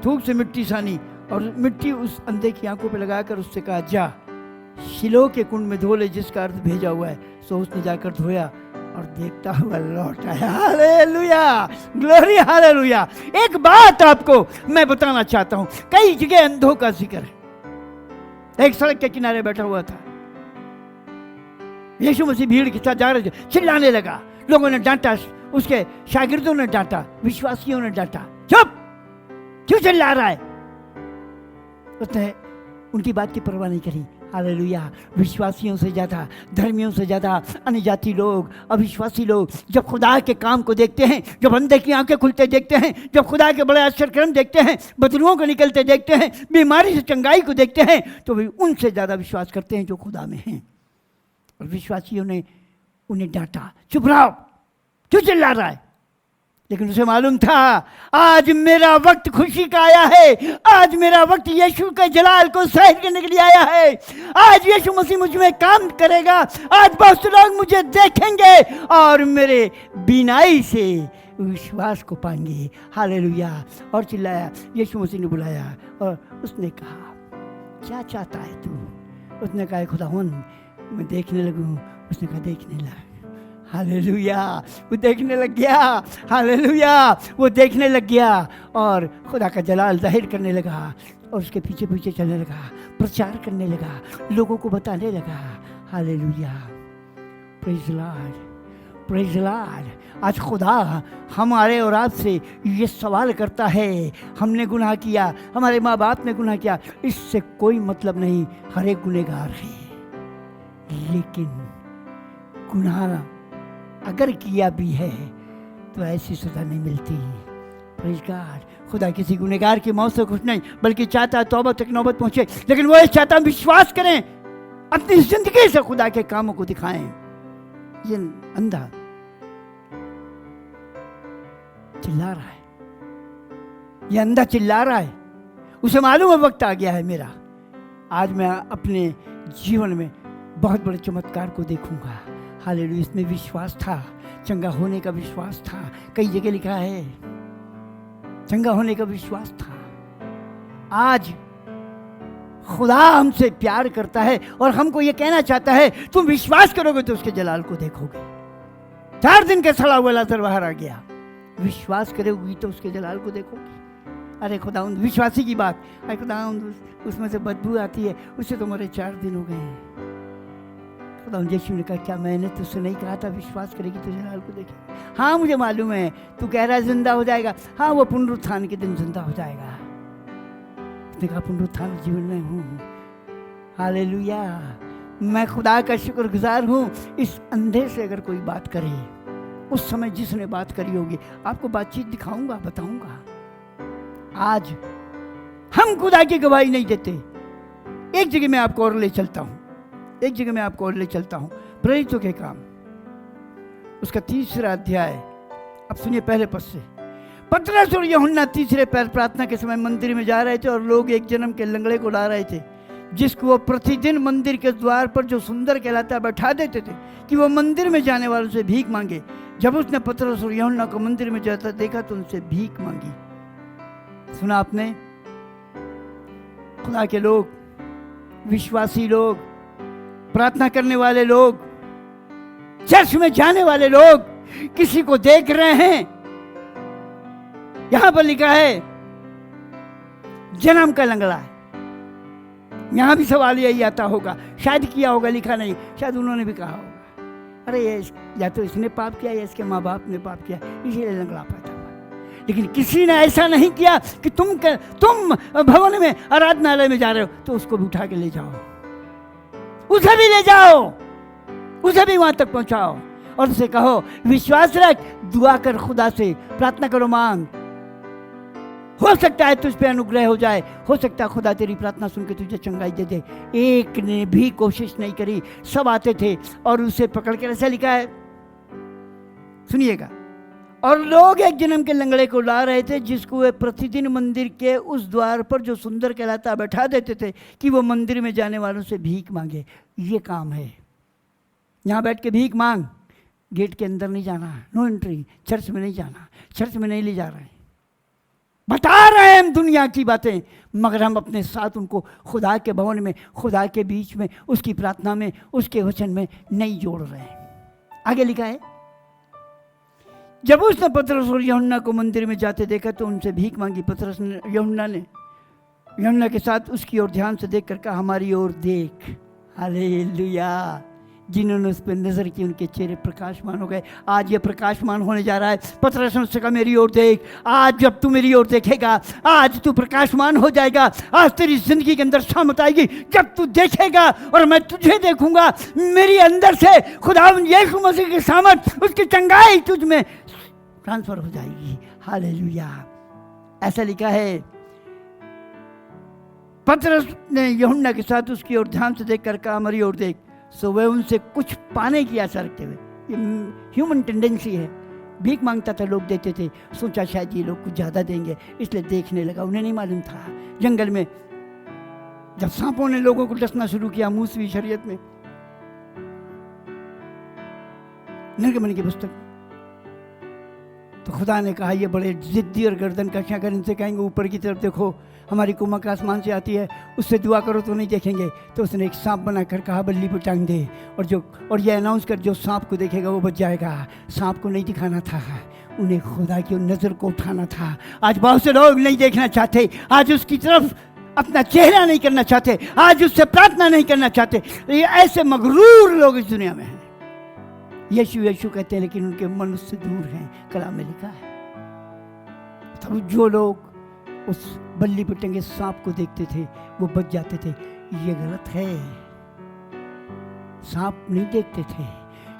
[SPEAKER 1] थूक से मिट्टी सानी और मिट्टी उस अंधे की आंखों पे लगाकर उससे कहा, जा शिलो के कुंड में धो ले, जिसका अर्थ भेजा हुआ है। सो उसने जाकर धोया और देखता हुआ लौट आया। Hallelujah, glory, hallelujah. एक बात आपको मैं बताना चाहता हूँ, कई जगह अंधों का जिक्र है। एक सड़क के किनारे बैठा हुआ था, यीशु मसीह भीड़ के साथ जा रहे थे, चिल्लाने लगा। लोगों ने डांटा, उसके शागिर्दों ने डांटा, विश्वासियों ने डांटा, चुप, क्यों चिल्ला रहा है? उसने उनकी बात की परवाह नहीं करी। हालेलुया। विश्वासियों से ज़्यादा, धर्मियों से ज़्यादा अन्य जाति लोग, अविश्वासी लोग जब खुदा के काम को देखते हैं, जब अंधे की आंखें खुलते देखते हैं, जब खुदा के बड़े आश्चर्यक्रम देखते हैं, बदलुओं को निकलते देखते हैं, बीमारी से चंगाई को देखते हैं, तो वे उनसे ज़्यादा विश्वास करते हैं जो खुदा में हैं। और विश्वासियों ने उन्हें डांटा, चुप रहो, क्यों चिल्ला रहा है? लेकिन उसे मालूम था, आज मेरा वक्त खुशी का आया है, आज मेरा वक्त यीशु के जलाल को जाहिर करने के लिए आया है। आज यीशु मसीह मुझ में काम करेगा, आज बहुत से लोग मुझे देखेंगे और मेरे बीनाई से विश्वास को पाएंगे। हालेलुया। और चिल्लाया, यीशु मसीह ने बुलाया और उसने कहा, क्या चाहता है तू? उसने कहा, खुदावन मैं देखने लगूं। उसने कहा, देखने लग। हालेलुया। वो देखने लग गया। हालेलुया। वो देखने लग गया और खुदा का जलाल जाहिर करने लगा और उसके पीछे पीछे चलने लगा, प्रचार करने लगा, लोगों को बताने लगा। Hallelujah. Praise Lord, praise Lord. आज खुदा हमारे और आपसे ये सवाल करता है, हमने गुनाह किया, हमारे माँ बाप ने गुनाह किया, इससे कोई मतलब नहीं, हर एक गुनहगार है। लेकिन गुनाह अगर किया भी है तो ऐसी सजा नहीं मिलती। Praise God. खुदा किसी गुनहगार की मौत से खुश नहीं, बल्कि चाहता है तौबा तक नौबत पहुंचे। लेकिन वो ये चाहता है विश्वास करें, अपनी जिंदगी से खुदा के कामों को दिखाएं। ये अंधा चिल्ला रहा है, ये अंधा चिल्ला रहा है, उसे मालूम है वक्त आ गया है मेरा, आज मैं अपने जीवन में बहुत बड़े चमत्कार को देखूंगा। हालेलुया। इसमें विश्वास था, चंगा होने का विश्वास था। कई जगह लिखा है चंगा होने का विश्वास था। आज खुदा हमसे प्यार करता है और हमको ये कहना चाहता है, तुम विश्वास करोगे तो उसके जलाल को देखोगे। 4 दिन का सड़ा हुआ लाजर बाहर आ गया, विश्वास करोगी तो उसके जलाल को देखोगे। अरे खुदावंद, विश्वासी की बात, अरे खुदावंद उसमें से बदबू आती है, उससे तो मेरे 4 दिन हो गए हैं। खुदावंद यीशु ने कहा, क्या मैंने तुझसे नहीं कहा था विश्वास करेगी तो जलाल को देखेगी? हाँ मुझे मालूम है, तू कह रहा है जिंदा हो जाएगा। हाँ वो पुनरुत्थान के दिन जिंदा हो जाएगा। उसने कहा पुनरुत्थान जीवन में हूँ। हालेलुया। मैं खुदा का शुक्रगुजार हूँ। इस अंधे से अगर कोई बात करे, उस समय जिसने बात करी होगी, आपको बातचीत दिखाऊंगा, बताऊंगा। आज हम खुदा की गवाही नहीं देते। एक जगह मैं आपको और ले चलता हूँ। एक जगह मैं आपको और ले चलता हूँ, प्रेरितों के काम उसका 3रा अध्याय। अब सुनिए पहले पद से। पतरस और यूहन्ना तीसरे पैर प्रार्थना के समय मंदिर में जा रहे थे और लोग एक जन्म के लंगड़े को ला रहे थे, जिसको वो प्रतिदिन मंदिर के द्वार पर जो सुंदर कहलाता बैठा देते थे कि वो मंदिर में जाने वालों से भीख मांगे। जब उसने पतरस और यूहन्ना को मंदिर में जाता देखा तो उनसे भीख मांगी। सुना आपने? खुदा के लोग, विश्वासी लोग, प्रार्थना करने वाले लोग, चर्च में जाने वाले लोग किसी को देख रहे हैं। यहां पर लिखा है जन्म का लंगड़ा है। यहां भी सवाल यही आता होगा, शायद किया होगा, लिखा नहीं, शायद उन्होंने भी कहा होगा अरे ये या तो इसने पाप किया या इसके माँ बाप ने पाप किया, इसीलिए लंगड़ा पैदा हुआ। लेकिन किसी ने ऐसा नहीं किया कि तुम भवन में आराधनालय में जा रहे हो तो उसको भी उठा के ले जाओ, उसे भी ले जाओ, उसे भी वहां तक पहुंचाओ और उसे कहो विश्वास रख, दुआ कर, खुदा से प्रार्थना करो, मांग, हो सकता है तुझ पे अनुग्रह हो जाए, हो सकता है खुदा तेरी प्रार्थना सुन के तुझे चंगाई दे दे। एक ने भी कोशिश नहीं करी, सब आते थे और उसे पकड़ के ऐसा लिखा है, सुनिएगा, और लोग एक जन्म के लंगड़े को ला रहे थे, जिसको वे प्रतिदिन मंदिर के उस द्वार पर जो सुंदर कहलाता बैठा देते थे कि वो मंदिर में जाने वालों से भीख मांगे। ये काम है, यहाँ बैठ के भीख मांग, गेट के अंदर नहीं जाना, नो एंट्री, चर्च में नहीं जाना, चर्च में नहीं ले जा रहे हैं, बता रहे हैं हम दुनिया की बातें, मगर हम अपने साथ उनको खुदा के भवन में, खुदा के बीच में, उसकी प्रार्थना में, उसके वचन में नहीं जोड़ रहे हैं। आगे लिखा है, जब उसने पतरस और यूहन्ना को मंदिर में जाते देखा तो उनसे भीख मांगी। पतरस ने यूहन्ना के साथ उसकी ओर ध्यान से देखकर कहा हमारी ओर देख। हालेलुया। जिन्होंने उस पर नजर की उनके चेहरे प्रकाशमान हो गए। आज ये प्रकाशमान होने जा रहा है। पतरस ने उससे कहा मेरी ओर देख, आज जब तू मेरी ओर देखेगा आज तू प्रकाशमान हो जाएगा। आज तेरी जिंदगी के अंदर सामत आएगी जब तू देखेगा और मैं तुझे देखूंगा। मेरी अंदर से खुदावंद यीशु मसीह की सामर्थ, उसकी चंगाई तुझ में ट्रांसफर हो जाएगी। हालेलुया। ऐसा लिखा है। पतरस ने यूहन्ना के साथ उसकी ओर ध्यान से देखकर कहा हमारी ओर देख। सो वह उनसे कुछ पाने की आशा रखते हुए, ये ह्यूमन टेंडेंसी है, भीख मांगता था, लोग देते थे, सोचा शायद ये लोग कुछ ज़्यादा देंगे, इसलिए देखने लगा। उन्हें नहीं मालूम था जंगल में जब सांपों ने लोगों को डसना शुरू किया, मूसवी शरीयत में, निर्गमन की पुस्तक, तो खुदा ने कहा ये बड़े जिद्दी और गर्दन कशियाँ कर, इनसे कहेंगे ऊपर की तरफ देखो, हमारी कुमक आसमान से आती है, उससे दुआ करो तो नहीं देखेंगे। तो उसने एक सांप बनाकर कहा बल्ली पर टांग दे, और ये अनाउंस कर जो सांप को देखेगा वो बच जाएगा। सांप को नहीं दिखाना था, उन्हें खुदा की नज़र को उठाना था। आज बहुत से लोग नहीं देखना चाहते, आज उसकी तरफ अपना चेहरा नहीं करना चाहते, आज उससे प्रार्थना नहीं करना चाहते। ये ऐसे मगरूर लोग इस दुनिया में हैं। यीशु यीशु कहते हैं लेकिन उनके मन उससे दूर हैं, कलाम में लिखा है। तब जो लोग उस बल्ली पर टंगे सांप को देखते थे वो बच जाते थे। ये गलत है। सांप नहीं देखते थे,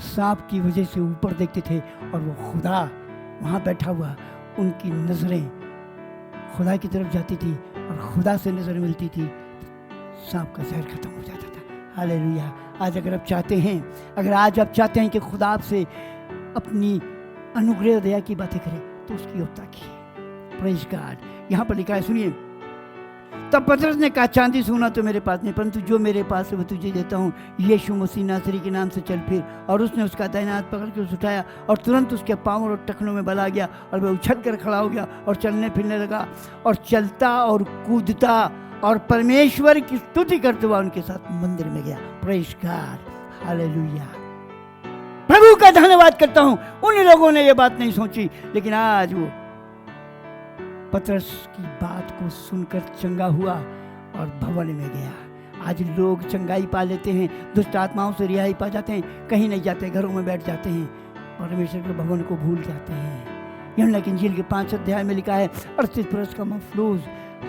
[SPEAKER 1] सांप की वजह से ऊपर देखते थे और वो खुदा वहाँ बैठा हुआ, उनकी नजरें खुदा की तरफ जाती थी और खुदा से नजर मिलती थी, सांप का जहर खत्म हो जाता था। हालेलुया। आज अगर आप चाहते हैं, अगर आज आप चाहते हैं कि खुदा आपसे अपनी अनुग्रह दया की बातें करे तो उसकी ओर ताकिए। Praise God. यहाँ पर लिखा है, सुनिए, तब पतरस ने कहा चांदी सोना तो मेरे पास नहीं, परंतु जो मेरे पास है वो तुझे देता हूँ। यीशु मसीह नासरी के नाम से चल फिर। और उसने उसका दाहिना हाथ पकड़ के उसे उठाया और तुरंत उसके पाँव और टखनों में बल आ गया और वह उछल कर खड़ा हो गया और चलने फिरने लगा और चलता और कूदता और परमेश्वर की स्तुति करते हुआ उनके साथ मंदिर में गया। Praise God. हालेलुया। प्रभु का धन्यवाद करता हूँ। उन लोगों ने ये बात नहीं सोची, लेकिन आज वो पतरस की बात को सुनकर चंगा हुआ और भवन में गया। आज लोग चंगाई पा लेते हैं, दुष्ट आत्माओं से रिहाई पा जाते हैं, कहीं नहीं जाते, घरों में बैठ जाते हैं, परमेश्वर के भवन को भूल जाते हैं। यूहन्ना की इंजील के 5 अध्याय में लिखा है 38 बरस का मफलूज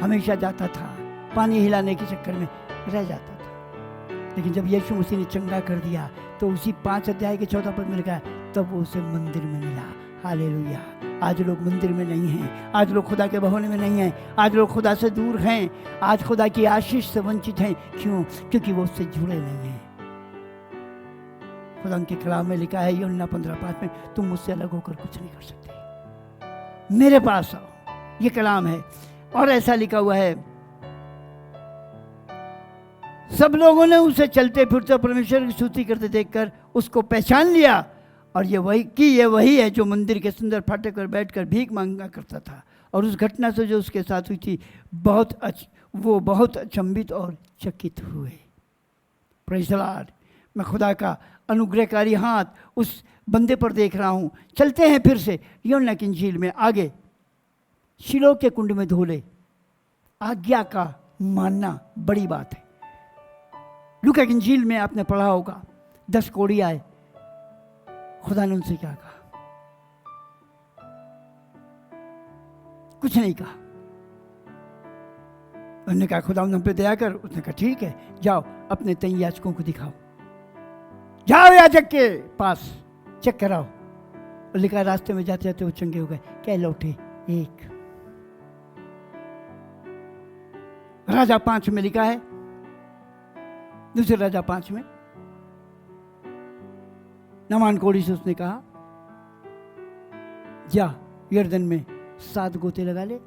[SPEAKER 1] हमेशा जाता था, पानी हिलाने के चक्कर में रह जाता था, लेकिन जब यीशु मसीह ने चंगा कर दिया तो उसी 5 अध्याय के 14 पद में लिखा है तब वो उसे मंदिर में मिला। हालेलुया। आज लोग मंदिर में नहीं हैं, आज लोग खुदा के भवन में नहीं हैं, आज लोग खुदा से दूर हैं, आज खुदा की आशीष से वंचित हैं। क्यों? क्योंकि वो उससे जुड़े नहीं हैं। खुदा के कलाम में लिखा है यूहन्ना 15:5 में, तुम मुझसे अलग होकर कुछ नहीं कर सकते, मेरे पास आओ। ये कलाम है। और ऐसा लिखा हुआ है, सब लोगों ने उसे चलते फिरते परमेश्वर की स्तुति करते देखकर उसको पहचान लिया और ये वही है जो मंदिर के सुंदर फाटक पर बैठकर भीख मांगा करता था। और उस घटना से जो उसके साथ हुई थी वो बहुत अचंभित और चकित हुए। Praise the Lord. मैं खुदा का अनुग्रहकारी हाथ उस बंदे पर देख रहा हूँ। चलते हैं फिर से यूहन्ना की इंजील में आगे। शिलोह के कुंड में धो ले, आज्ञा का मानना बड़ी बात है। लूका की इंजील में आपने पढ़ा होगा, 10 कोढ़ी आए, खुदा ने उनसे क्या कहा? कुछ नहीं कहा। उन्होंने कहा खुदा हम पे दया कर। उसने कहा ठीक है, जाओ अपने 3 याजकों को दिखाओ, जाओ याजक के पास चेक कराओ। और लिखा रास्ते में जाते जाते वो चंगे हो गए, क्या लौटे? एक। राजा 5 में लिखा है, दूसरे राजा 5 में, नामान कोढ़ी से उसने कहा जा यर्दन में 7 गोते लगा ले।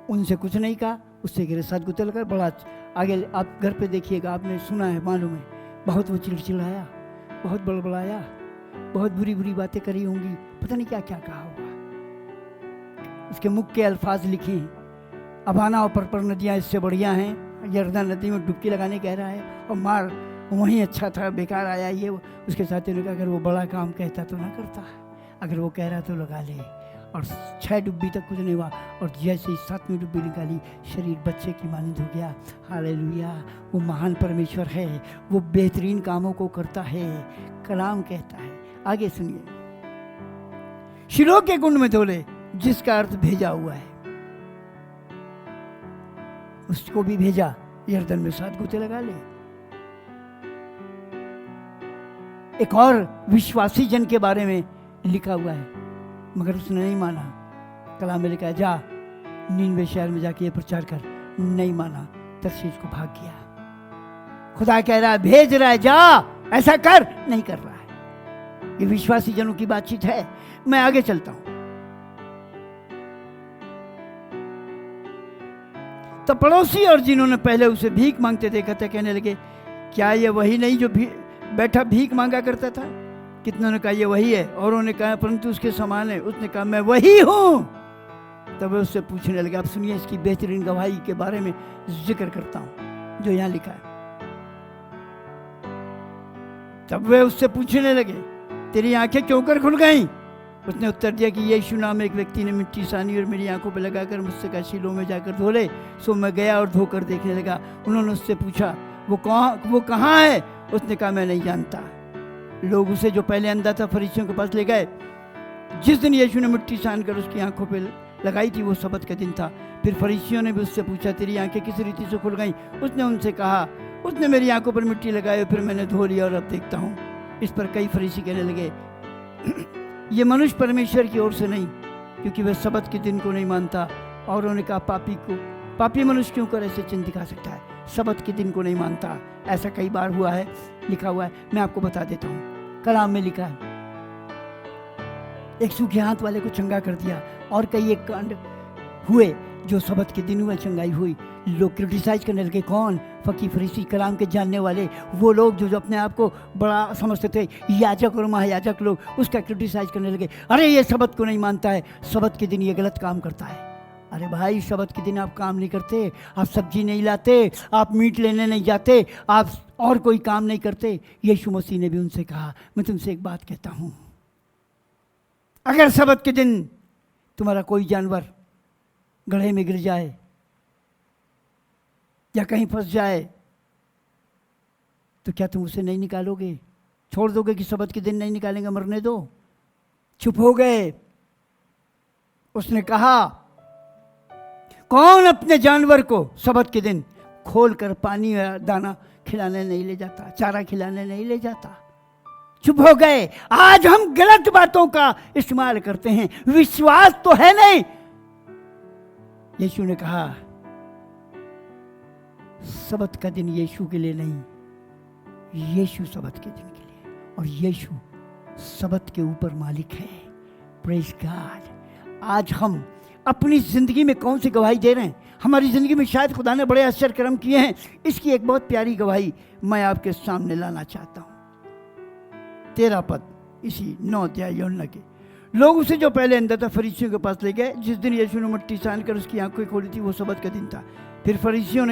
[SPEAKER 1] उनसे कुछ नहीं कहा, उससे गिरे 7 गोते लगा। बड़ा आगे आप घर पे देखिएगा, आपने सुना है, मालूम है, बहुत वो चिड़चिड़ाया, बहुत बड़बड़ाया, बहुत बुरी बुरी बातें करी होंगी, पता नहीं क्या क्या कहा होगा। उसके मुख के अल्फाज लिखे हैं, अबाना और परपर नदियाँ इससे बढ़िया हैं, यर्दन नदी में डुबकी लगाने कह रहा है, और मार वहीं अच्छा था, बेकार आया ये। उसके साथ ने कहा अगर वो बड़ा काम कहता तो ना करता, अगर वो कह रहा तो लगा ले। और 6 डुब्बी तक कुछ नहीं हुआ, और जैसे ही 7वीं डुब्बी निकाली शरीर बच्चे की मानंद हो गया। हालेलुया। वो महान परमेश्वर है, वो बेहतरीन कामों को करता है, कलाम कहता है। आगे सुनिए, शिलोह के कुंड में धोले, जिसका अर्थ भेजा हुआ है, उसको भी भेजा। यर्दन में 7 गोते लगा ले। एक और विश्वासी जन के बारे में लिखा हुआ है, मगर उसने नहीं माना। कलाम में लिखा है जा नीनवे शहर में जाके ये प्रचार कर। नहीं माना, तर्शीश को भाग गया। खुदा कह रहा है भेज रहा है, जा ऐसा कर, नहीं कर रहा है। ये विश्वासी जनों की बातचीत है। मैं आगे चलता हूं। तो पड़ोसी और जिन्होंने पहले उसे भीख मांगते देखा था कहने लगे क्या ये वही नहीं जो बैठा भीख मांगा करता था? कितनों ने कहा ये वही है, और उन्होंने कहा परंतु उसके समान है। उसने कहा मैं वही हूं। तब वे उससे पूछने लगे। अब सुनिए इसकी बेहतरीन गवाही के बारे में जिक्र करता हूं जो यहां लिखा है। तब वे उससे पूछने लगे तेरी आंखें क्यों कर खुल गई? उसने उत्तर दिया कि यीशु नाम एक व्यक्ति ने मिट्टी सानी और मेरी आंखों पर लगाकर मुझसे कहा शिलोह में जाकर धो ले। सो मैं गया और धोकर देखने लगा। उन्होंने उससे पूछा वो कहाँ है? उसने कहा मैं नहीं जानता। लोग उसे जो पहले अंधा था फरीसियों के पास ले गए। जिस दिन यीशु ने मिट्टी सान कर उसकी आंखों पर लगाई थी वो सबत का दिन था। फिर फरीसियों ने भी उससे पूछा तेरी आंखें किस रीति से खुल गई? उसने उनसे कहा उसने मेरी आंखों पर मिट्टी लगाई, फिर मैंने धो लिया और अब देखता हूँ। इस पर कई फरीसी कहने लगे ये मनुष्य परमेश्वर की ओर से नहीं, क्योंकि वह सबत के दिन को नहीं मानता। और उन्होंने कहा पापी मनुष्य क्यों कर ऐसे चिन्ह दिखा सकता है? सबत के दिन को नहीं मानता। ऐसा कई बार हुआ है, लिखा हुआ है। मैं आपको बता देता हूँ, कलाम में लिखा है एक सूखे हाथ वाले को चंगा कर दिया, और कई एक कांड हुए जो सबत के दिन हुए, चंगाई हुई। लोग क्रिटिसाइज करने लगे। कौन? फकीर फरीसी, कलाम के जानने वाले, वो लोग जो अपने आप को बड़ा समझते थे, याजक और महायाजक लोग, उसका क्रिटिसाइज करने लगे। अरे ये सबत को नहीं मानता है, सबत के दिन ये गलत काम करता है। अरे भाई सबत के दिन आप काम नहीं करते, आप सब्जी नहीं लाते, आप मीट लेने नहीं जाते, आप और कोई काम नहीं करते। यीशु मसीह ने भी उनसे कहा मैं तुमसे एक बात कहता हूँ, अगर सबत के दिन तुम्हारा कोई जानवर गड्ढे में गिर जाए या कहीं फंस जाए तो क्या तुम उसे नहीं निकालोगे? छोड़ दोगे कि सबत के दिन नहीं निकालेंगे, मरने दो? चुप हो गए। उसने कहा कौन अपने जानवर को सबत के दिन खोल कर पानी या दाना खिलाने नहीं ले जाता, चारा खिलाने नहीं ले जाता? चुप हो गए। आज हम गलत बातों का इस्तेमाल करते हैं, विश्वास तो है नहीं। यीशु ने कहा सबत का दिन यीशु के लिए नहीं, यीशु सबत के दिन के लिए, और यीशु सबत के ऊपर मालिक है। Praise God. आज हम अपनी ज़िंदगी में कौन सी गवाही दे रहे हैं? हमारी ज़िंदगी में शायद खुदा ने बड़े आश्चर्य कर्म किए हैं। इसकी एक बहुत प्यारी गवाही मैं आपके सामने लाना चाहता हूँ। 13 पद इसी 9 अध्याय यूहन्ना के। लोग उसे जो पहले अंधा था फरीसियों के पास ले गए। जिस दिन यीशु ने मट्टी सान कर उसकी आंखें खोली थी वो सबत का दिन था। फिर फरीसियों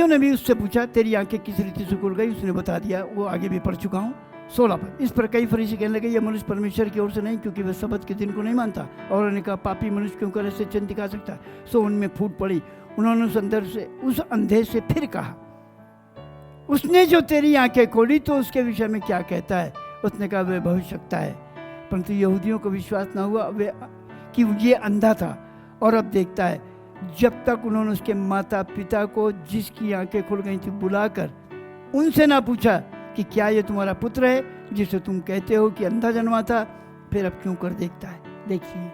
[SPEAKER 1] ने भी उससे पूछा, तेरी आंखें किस रीति से खुल गई? उसने बता दिया, वो आगे भी पढ़ चुका हूँ। 16 पद। इस पर कई फरीसी कहने लगे, यह मनुष्य परमेश्वर की ओर से नहीं, क्योंकि वह सबत के दिन को नहीं मानता। और उन्होंने कहा, पापी मनुष्य क्यों कर ऐसे चिन्ह दिखा सकता है? सो उनमें फूट पड़ी। उन्होंने उस अंधे से फिर कहा, उसने जो तेरी आंखें खोली तो उसके विषय में क्या कहता है? उसने कहा, वह भविष्यवक्ता है। परंतु यहूदियों को विश्वास न हुआ वे कि ये अंधा था और अब देखता है। जब तक उन्होंने उसके माता पिता को, जिसकी आंखें खुल गई थी, बुलाकर उनसे ना पूछा कि क्या ये तुम्हारा पुत्र है जिसे तुम कहते हो कि अंधा जन्मा था, फिर अब क्यों कर देखता है? देखिए,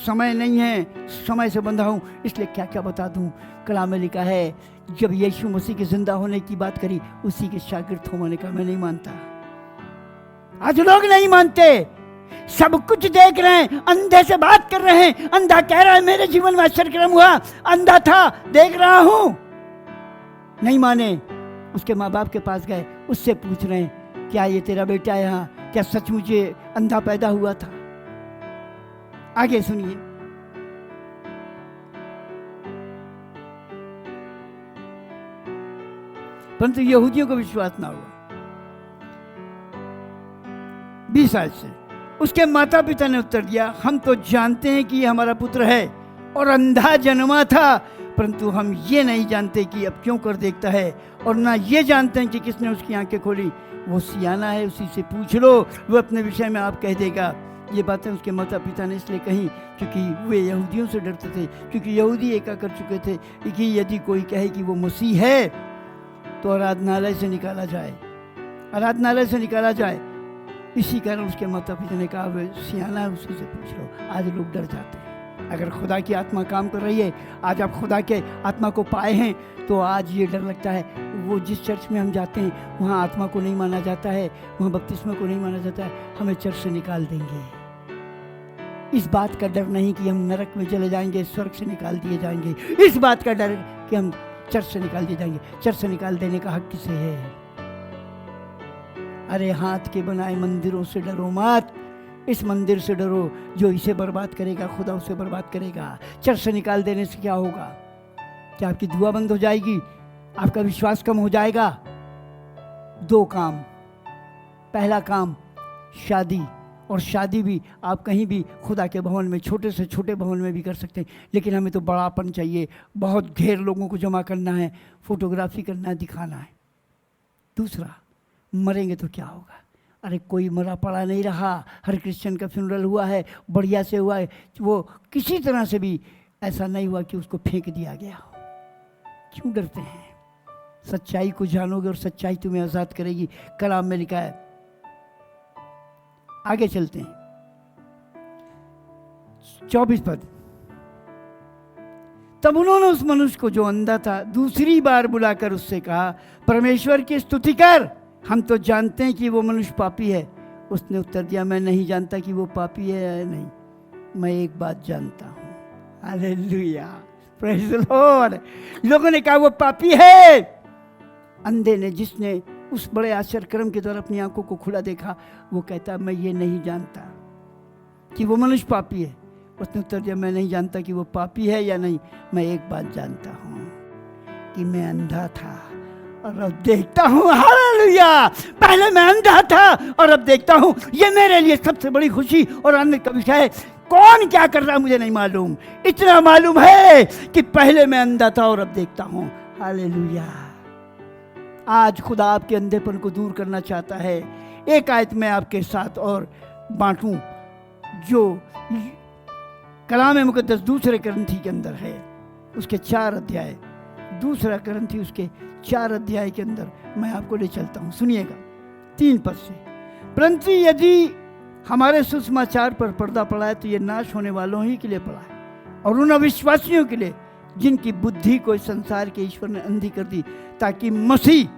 [SPEAKER 1] समय नहीं है, समय से बंधा हूँ, इसलिए क्या क्या बता दूँ। कलाम में लिखा है, जब यीशु मसीह के जिंदा होने की बात करी, उसी के शागिर्द थोमा ने कहा, मैं नहीं मानता। आज लोग नहीं मानते, सब कुछ देख रहे हैं, अंधे से बात कर रहे हैं। अंधा कह रहा है मेरे जीवन में आश्चर्यक्रम हुआ, अंधा था, देख रहा हूं। नहीं माने, उसके माँ बाप के पास गए, उससे पूछ रहे हैं, क्या ये तेरा बेटा है? यहाँ क्या सचमुच ये अंधा पैदा हुआ था? आगे सुनिए। परंतु यहूदियों को विश्वास ना हुआ। 20 आयत से। उसके माता पिता ने उत्तर दिया, हम तो जानते हैं कि ये हमारा पुत्र है और अंधा जन्मा था, परंतु हम ये नहीं जानते कि अब क्यों कर देखता है, और ना ये जानते हैं कि किसने उसकी आंखें खोली। वो सियाना है, उसी से पूछ लो, वो अपने विषय में आप कह देगा। ये बातें उसके माता पिता ने इसलिए कही क्योंकि वे यहूदियों से डरते थे, क्योंकि यहूदी एका कर चुके थे कि यदि कोई कहे कि वो मसीह है तो आराधनालय से निकाला जाए। इसी कारण उसके माता पिता ने कहा, वे सियाना है, उसी से पूछ लो। आज लोग डर जाते हैं। अगर खुदा की आत्मा काम कर रही है, आज आप खुदा के आत्मा को पाए हैं, तो आज ये डर लगता है। वो जिस चर्च में हम जाते हैं वहाँ आत्मा को नहीं माना जाता है, वहाँ बपतिस्मा को नहीं माना जाता है, हमें चर्च से निकाल देंगे। इस बात का डर नहीं कि हम नरक में चले जाएंगे, स्वर्ग से निकाल दिए जाएंगे। इस बात का डर कि हम चर्च से निकाल दिए जाएंगे। चर्च से निकाल देने का हक किसे है? अरे हाथ के बनाए मंदिरों से डरो मत, इस मंदिर से डरो जो इसे बर्बाद करेगा, खुदा उसे बर्बाद करेगा। चर्च से निकाल देने से क्या होगा? क्या आपकी दुआ बंद हो जाएगी? आपका विश्वास कम हो जाएगा? 2 काम। पहला काम शादी, और शादी भी आप कहीं भी खुदा के भवन में, छोटे से छोटे भवन में भी कर सकते हैं, लेकिन हमें तो बड़ापन चाहिए, बहुत ढेर लोगों को जमा करना है, फोटोग्राफी करना है, दिखाना है। दूसरा, मरेंगे तो क्या होगा? अरे कोई मरा पड़ा नहीं रहा, हर क्रिश्चियन का फ्यूनरल हुआ है, बढ़िया से हुआ है, वो किसी तरह से भी ऐसा नहीं हुआ कि उसको फेंक दिया गया हो। क्यों डरते हैं? सच्चाई को जानोगे और सच्चाई तुम्हें आज़ाद करेगी, कलाम में लिखा है। आगे चलते हैं, 24 पद। तब उन्होंने उस मनुष्य को जो अंधा था दूसरी बार बुलाकर उससे कहा, परमेश्वर की स्तुति कर, हम तो जानते हैं कि वो मनुष्य पापी है। उसने उत्तर दिया, मैं नहीं जानता कि वो पापी है या नहीं, मैं एक बात जानता हूँ। Hallelujah, praise the Lord. लोगों ने कहा वो पापी है। अंधे ने, जिसने उस बड़े आश्चर्य कर्म के द्वारा अपनी आंखों को खुला देखा, वो कहता मैं ये नहीं जानता कि वो मनुष्य पापी है। उसने उत्तर दिया, मैं नहीं जानता कि वो पापी है या नहीं, मैं एक बात जानता हूँ कि मैं अंधा था और अब देखता हूँ। हालेलुया, पहले मैं अंधा था और अब देखता हूँ। ये मेरे लिए सबसे बड़ी खुशी और आनंद का विषय है। कौन क्या कर रहा है मुझे नहीं मालूम, इतना मालूम है कि पहले मैं अंधा था और अब देखता हूँ। हालेलुया। आज खुदा आपके अंधेपन को दूर करना चाहता है। एक आयत में आपके साथ और बांटूं जो कलाम मुकद्दस दूसरे करंथी के अंदर है, उसके 4 अध्याय, दूसरा करंथी उसके 4 अध्याय के अंदर मैं आपको ले चलता हूँ। सुनिएगा 3 पद से। परंतु यदि हमारे सुसमाचार पर पर्दा पड़ा है तो ये नाश होने वालों ही के लिए पड़ा है और उन अविश्वासियों के लिए जिनकी बुद्धि को इस संसार के ईश्वर ने अंधी कर दी, ताकि मसीह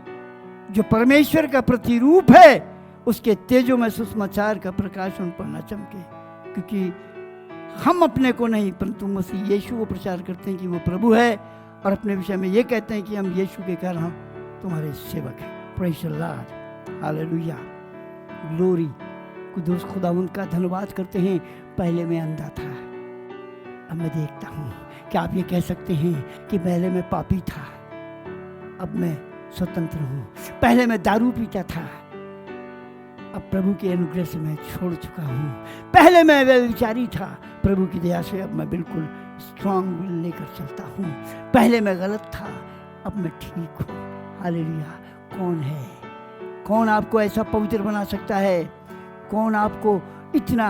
[SPEAKER 1] जो परमेश्वर का प्रतिरूप है, उसके तेजो में सुसमाचार का प्रकाश उन पर न चमके, क्योंकि हम अपने को नहीं परंतु मसीह यीशु को प्रचार करते हैं कि वो प्रभु है, और अपने विषय में ये कहते हैं कि हम यीशु के कारण तुम्हारे सेवक हैं। Praise the Lord, hallelujah, glory. कुदूस खुदावंद का धन्यवाद करते हैं। पहले मैं अंधा था, अब मैं देखता हूँ। क्या आप ये कह सकते हैं कि पहले मैं पापी था, अब मैं स्वतंत्र हूँ? पहले मैं दारू पीता था, अब प्रभु के अनुग्रह से मैं छोड़ चुका हूँ। पहले मैं व्यभिचारी था, प्रभु की दया से अब मैं बिल्कुल स्ट्रांग विल लेकर चलता हूँ। पहले मैं गलत था, अब मैं ठीक हूँ। हालेलुया। कौन है? कौन आपको ऐसा पवित्र बना सकता है? कौन आपको इतना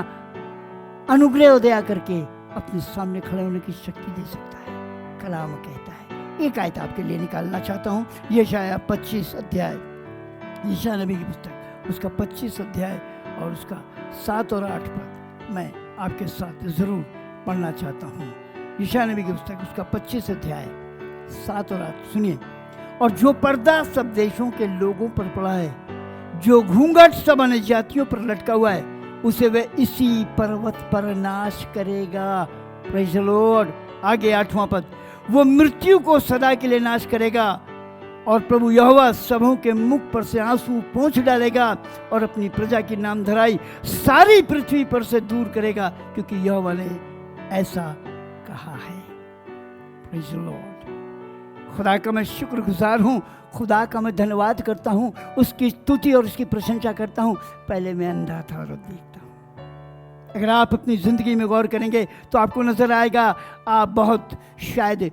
[SPEAKER 1] अनुग्रह दया करके अपने सामने खड़े होने की शक्ति दे सकता है? कलाम कहता है। एक आयत आपके लिए निकालना चाहता हूँ, यशायाह 25 अध्याय, यशायाह नबी की पुस्तक, उसका 25 अध्याय और उसका 7 और 8 पद मैं आपके साथ ज़रूर पढ़ना चाहता हूँ। यशायाह नबी की पुस्तक, उसका 25 अध्याय 7 और 8 सुनिए। और जो पर्दा सब देशों के लोगों पर पड़ा है, जो घूंघट सब अन्य जातियों पर लटका हुआ है, उसे वे इसी पर्वत पर नाश करेगा। Praise the Lord. आगे 8वां पद, वो मृत्यु को सदा के लिए नाश करेगा, और प्रभु यहोवा सबों के मुख पर से आंसू पोंछ डालेगा, और अपनी प्रजा की नामधराई सारी पृथ्वी पर से दूर करेगा, क्योंकि यहोवा ने ऐसा कहा है। Praise the Lord. खुदा का मैं शुक्रगुजार हूँ, खुदा का मैं धन्यवाद करता हूँ, उसकी स्तुति और उसकी प्रशंसा करता हूँ। पहले मैं अंधा था और अब देखता हूँ। अगर आप अपनी ज़िंदगी में गौर करेंगे तो आपको नज़र आएगा आप बहुत शायद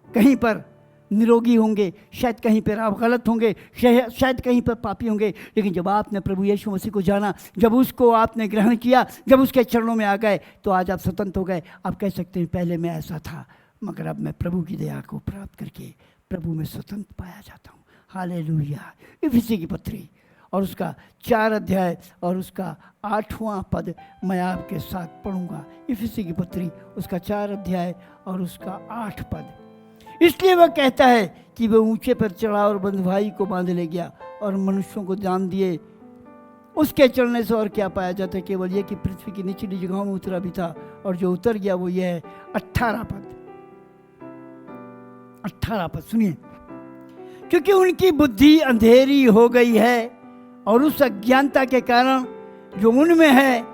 [SPEAKER 1] कहीं पर निरोगी होंगे, शायद कहीं पर आप गलत होंगे, शायद कहीं पर पापी होंगे, लेकिन जब आपने प्रभु यीशु मसीह को जाना, जब उसको आपने ग्रहण किया, जब उसके चरणों में आ गए, तो आज आप स्वतंत्र हो गए। आप कह सकते हैं पहले मैं ऐसा था, मगर अब मैं प्रभु की दया को प्राप्त करके प्रभु में स्वतंत्र पाया जाता हूँ। हालेलुया। इफिसी की पत्री और उसका 4 अध्याय और उसका 8वां पद मैं आपके साथ पढ़ूंगा। इफिसी की पत्री, उसका 4 अध्याय और उसका 8 पद। इसलिए वह कहता है कि वह ऊंचे पर चढ़ा और बंधुभाई को बांध ले गया और मनुष्यों को दान दिए। उसके चलने से और क्या पाया जाता है? केवल यह कि पृथ्वी की निचली जगहों में उतरा भी था, और जो उतर गया वो यह है। 18 पद सुनिए। क्योंकि उनकी बुद्धि अंधेरी हो गई है, और उस अज्ञानता के कारण जो उनमें है,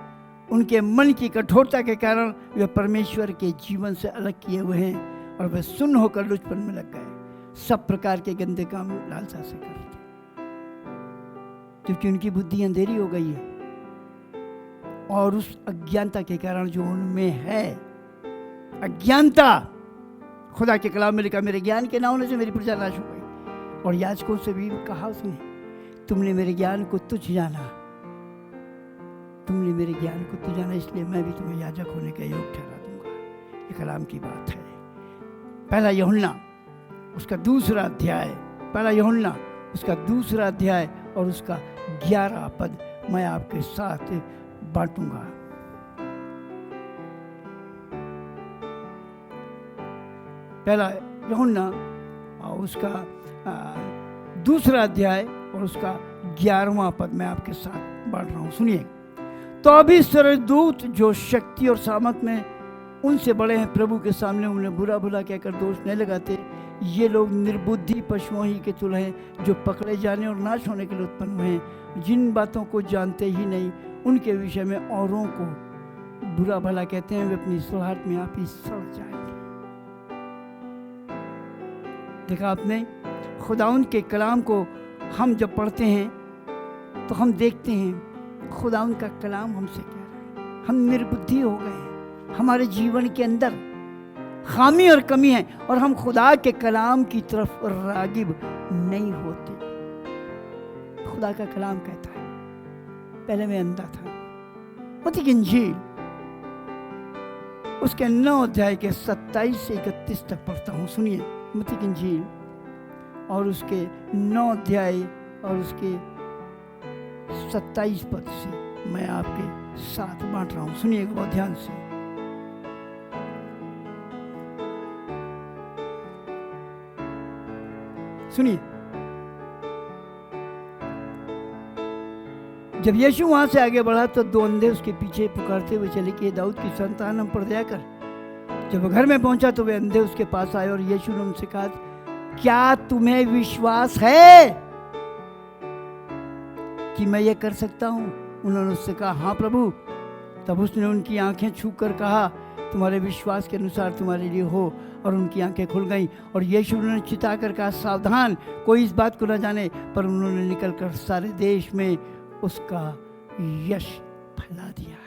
[SPEAKER 1] उनके मन की कठोरता के कारण वे परमेश्वर के जीवन से अलग किए हुए हैं, और वे सुन्न होकर लुचपन में लग गए, सब प्रकार के गंदे काम लालसा से करते। क्योंकि उनकी बुद्धि अंधेरी हो गई है, और उस अज्ञानता के कारण जो उनमें है, अज्ञानता। खुदा के कलाम में लिखा, मेरे ज्ञान के ना होने से मेरी प्रजा नाश हो गई। और याजकों से भी कहा उसने, तुमने मेरे ज्ञान को तुच्छ जाना, तुमने मेरे ज्ञान को तुच्छ जाना, इसलिए मैं भी तुम्हें याजक होने का योग ठहरा दूंगा। ये कलाम की बात है। पहला यूहन्ना उसका 2 अध्याय, पहला यूहन्ना उसका 2 अध्याय और उसका 11 पद मैं आपके साथ बांटूंगा। पहला यूहन्ना उसका 2 अध्याय और उसका 11वां पद मैं आपके साथ बांट रहा हूँ। सुनिए। तो अभी स्वर्गदूत जो शक्ति और सामर्थ में उनसे बड़े हैं, प्रभु के सामने उन्हें बुरा भला कहकर दोष नहीं लगाते। ये लोग निर्बुद्धि पशुओं ही के तुल्य हैं, जो पकड़े जाने और नाश होने के लिए उत्पन्न हुए हैं, जिन बातों को जानते ही नहीं, उनके विषय में औरों को बुरा भला कहते हैं, वे अपनी सलाहट में आप ही सड़ जाएंगे। देखा आपने, खुदाउन के कलाम को हम जब पढ़ते हैं तो हम देखते हैं खुदाउन का कलाम हमसे कह रहा है, हम निर्बुद्धि हो गए हैं, हमारे जीवन के अंदर खामी और कमी है, और हम खुदा के कलाम की तरफ रागिब नहीं होते। खुदा का कलाम कहता है, पहले मैं अंधा था। मत्ती की इंजील उसके 9 अध्याय के 27 से 31 तक पढ़ता हूँ। सुनिए। मत्ती की इंजील और उसके 9 अध्याय और उसके 27 पद से मैं आपके साथ बांट रहा हूँ। सुनिएगा बहुत ध्यान से। सुनिए। जब यीशु वहां से आगे बढ़ा तो दो अंधे उसके पीछे पुकारते हुए चले कि दाऊद की संतान हम पर दया कर। जब वो घर में पहुंचा तो वे अंधे उसके पास आए और यीशु ने उनसे कहा, क्या तुम्हें विश्वास है कि मैं ये कर सकता हूं? उन्होंने उससे कहा, हाँ प्रभु। तब उसने उनकी आंखें छूकर कहा, तुम्हारे विश्वास के अनुसार तुम्हारे लिए हो। और उनकी आंखें खुल गईं। और यीशु ने चिताकर कहा, सावधान, कोई इस बात को न जाने। पर उन्होंने निकलकर सारे देश में उसका यश फैला दिया।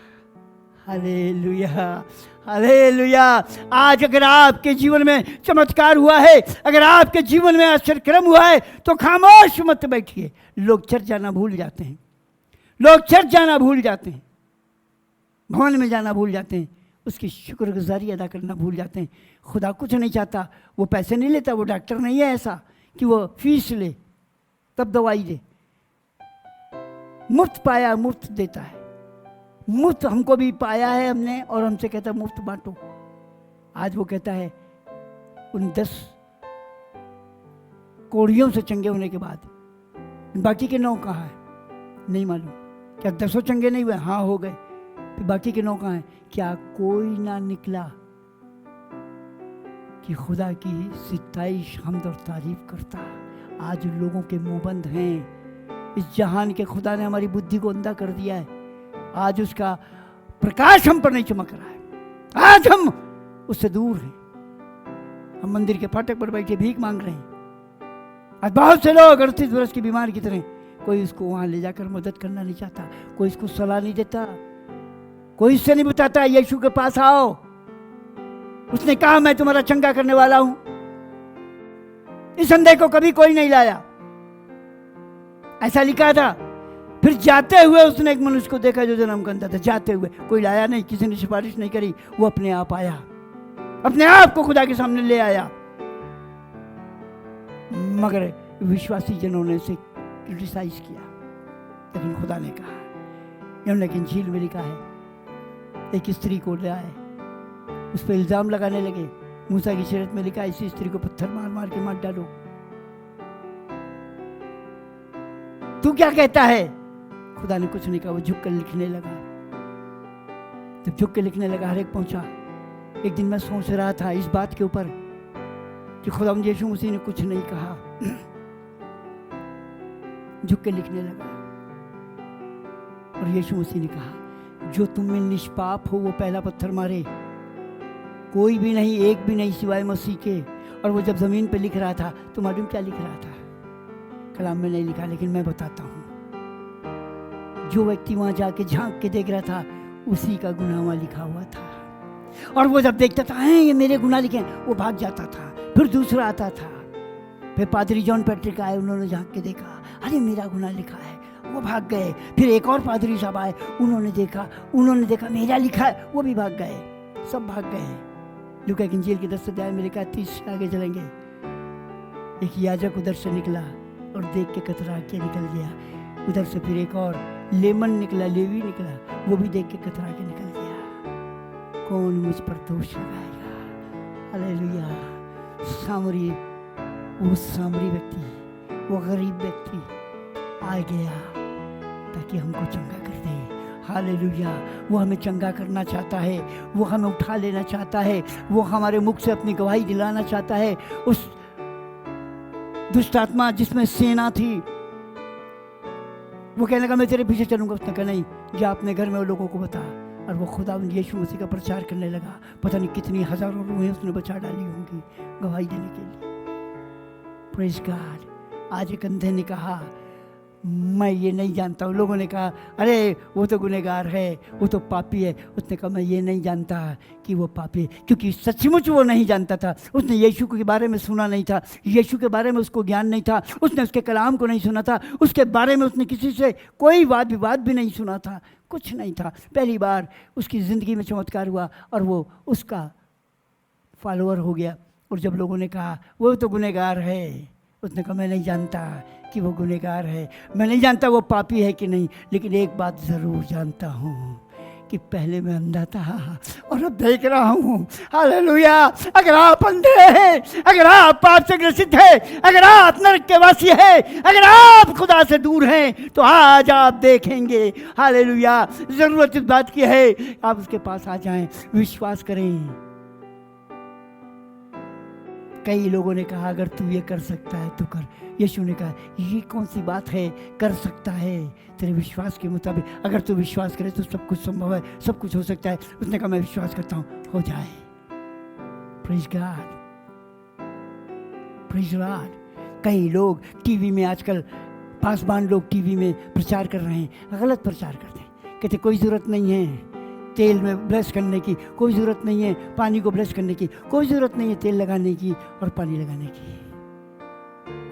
[SPEAKER 1] Hallelujah, hallelujah. आज अगर आपके जीवन में चमत्कार हुआ है, अगर आपके जीवन में आश्चर्यक्रम हुआ है, तो खामोश मत बैठिए। लोग चर्च जाना भूल जाते हैं, लोग चर्च जाना भूल जाते हैं, भवन में जाना भूल जाते हैं, उसकी शुक्रगुजारी अदा करना भूल जाते हैं। खुदा कुछ नहीं चाहता, वो पैसे नहीं लेता, वो डॉक्टर नहीं है ऐसा कि वो फीस ले तब दवाई दे। मुफ्त पाया मुफ्त देता है। मुफ्त हमको भी पाया है हमने, और हमसे कहता है मुफ्त बांटो। आज वो कहता है उन 10 कोड़ियों से चंगे होने के बाद बाकी के 9 कहाँ हैं? नहीं मालूम। क्या 10 चंगे नहीं हुए? हाँ हो गए। फिर बाकी के 9 कहाँ हैं? क्या कोई ना निकला कि खुदा की 27 हमद और तारीफ करता? आज लोगों के मुंह बंद हैं। इस जहान के खुदा ने हमारी बुद्धि को अंधा कर दिया है। आज उसका प्रकाश हम पर नहीं चमक रहा है। आज हम उससे दूर हैं। हम मंदिर के फाटक पर बैठे भीख मांग रहे हैं। आज बहुत से लोग 38 वर्ष की बीमार की तरह, कोई उसको वहां ले जाकर मदद करना नहीं चाहता, कोई इसको सलाह नहीं देता, कोई इससे नहीं बताता यीशु के पास आओ, उसने कहा मैं तुम्हारा चंगा करने वाला हूं। इस अंधे को कभी कोई नहीं लाया, ऐसा लिखा था। फिर जाते हुए उसने एक मनुष्य को देखा जो जन्म गंदा था। जाते हुए कोई लाया नहीं, किसी ने सिफारिश नहीं करी, वो अपने आप आया, अपने आप को खुदा के सामने ले आया। मगर विश्वासी जनों ने उसे क्रिटिसाइज किया। लेकिन खुदा ने कहा, यूहन्ना की इंजील में लिखा है, एक स्त्री को ले आए, उस पर इल्जाम लगाने लगे। मूसा की शरीयत में लिखा है, इसी स्त्री को पत्थर मार मार के मार डालो। तू क्या कहता है? खुदा ने कुछ नहीं कहा। वो झुक कर लिखने लगा। जब झुक के लिखने लगा, हर एक पहुंचा। एक दिन मैं सोच रहा था इस बात के ऊपर कि खुदा यीशु मसीह ने कुछ नहीं कहा। झुक के लिखने लगा और यीशु मसीह ने कहा, जो तुम में निष्पाप हो वो पहला पत्थर मारे। कोई भी नहीं, एक भी नहीं सिवाय मसीह के। और वो जब जमीन पे लिख रहा था तो मालूम क्या लिख रहा था? कलाम में नहीं लिखा, लेकिन मैं बताता हूँ। जो व्यक्ति वहां जाके झांक के देख रहा था, उसी का गुनाह वहां लिखा हुआ था। और वो जब देखता था, ये मेरे गुनाह लिखे हैं, वो भाग जाता था। फिर दूसरा आता था। फिर पादरी जॉन पैट्रिक आए, उन्होंने झांक के देखा, अरे मेरा गुनाह लिखा है, वो भाग गए। फिर एक और पादरी साहब आए, उन्होंने देखा मेरा लिखा है, वो भी भाग गए। सब भाग गए। लूका की इंजील के 10 अध्याय में लिखा है, 30 आगे चलेंगे। एक याजक उधर से निकला और देख के कतरा के निकल गया। उधर से फिर एक और लेमन निकला, लेवी निकला, वो भी देख के कतरा के निकल गया। कौन मुझ पर दोष लगाएगा? हालेलुया। सामरी, वो सामरी व्यक्ति, वो गरीब व्यक्ति आ गया ताकि हमको चंगा कर दे। हालेलुया। वो हमें चंगा करना चाहता है, वो हमें उठा लेना चाहता है, वो हमारे मुख से अपनी गवाही दिलाना चाहता है। उस दुष्ट आत्मा जिसमें सेना थी, वो कहने लगा मैं तेरे पीछे चलूंगा। उसने कहा नहीं, जा अपने घर में वो लोगों को बता। और वो खुदा यीशु मसीह का प्रचार करने लगा। पता नहीं कितनी हजारों रूहें उसने बचा डाली होंगी गवाही देने के लिए। Praise God. आज एक अंधे ने कहा, मैं ये नहीं जानता हूँ। लोगों ने कहा, अरे वो तो गुनहगार है, वो तो पापी है। उसने कहा मैं ये नहीं जानता कि वो पापी है, क्योंकि सचमुच वो नहीं जानता था। उसने यीशु के बारे में सुना नहीं था, यीशु के बारे में उसको ज्ञान नहीं था, उसने उसके कलाम को नहीं सुना था, उसके बारे में उसने किसी से कोई वाद विवाद भी नहीं सुना था, कुछ नहीं था। पहली बार उसकी ज़िंदगी में चमत्कार हुआ और वो उसका फॉलोअर हो गया। और जब लोगों ने कहा वो तो गुनहगार है, उसने कहा मैं नहीं जानता कि वो गुनहगार है, मैं नहीं जानता वो पापी है कि नहीं, लेकिन एक बात ज़रूर जानता हूँ कि पहले मैं अंधा था और अब देख रहा हूँ। हालेलुया। अगर आप अंधे हैं, अगर आप पाप से ग्रसित हैं, अगर आप नरक के वासी हैं, अगर आप खुदा से दूर हैं, तो आज आप देखेंगे। हालेलुया। जरूरत इस बात की है आप उसके पास आ जाएं, विश्वास करें। कई लोगों ने कहा अगर तू ये कर सकता है तो कर। यीशु ने कहा ये कौन सी बात है, कर सकता है तेरे विश्वास के मुताबिक। अगर तू विश्वास करे तो सब कुछ संभव है, सब कुछ हो सकता है। उसने कहा मैं विश्वास करता हूँ, हो जाए। Praise God, praise Lord. कई लोग टीवी में आजकल, पासवान लोग टीवी में प्रचार कर रहे हैं, गलत प्रचार करते हैं। कहते कोई ज़रूरत नहीं है तेल में ब्रश करने की, कोई ज़रूरत नहीं है पानी को ब्रश करने की, कोई ज़रूरत नहीं है तेल लगाने की और पानी लगाने की।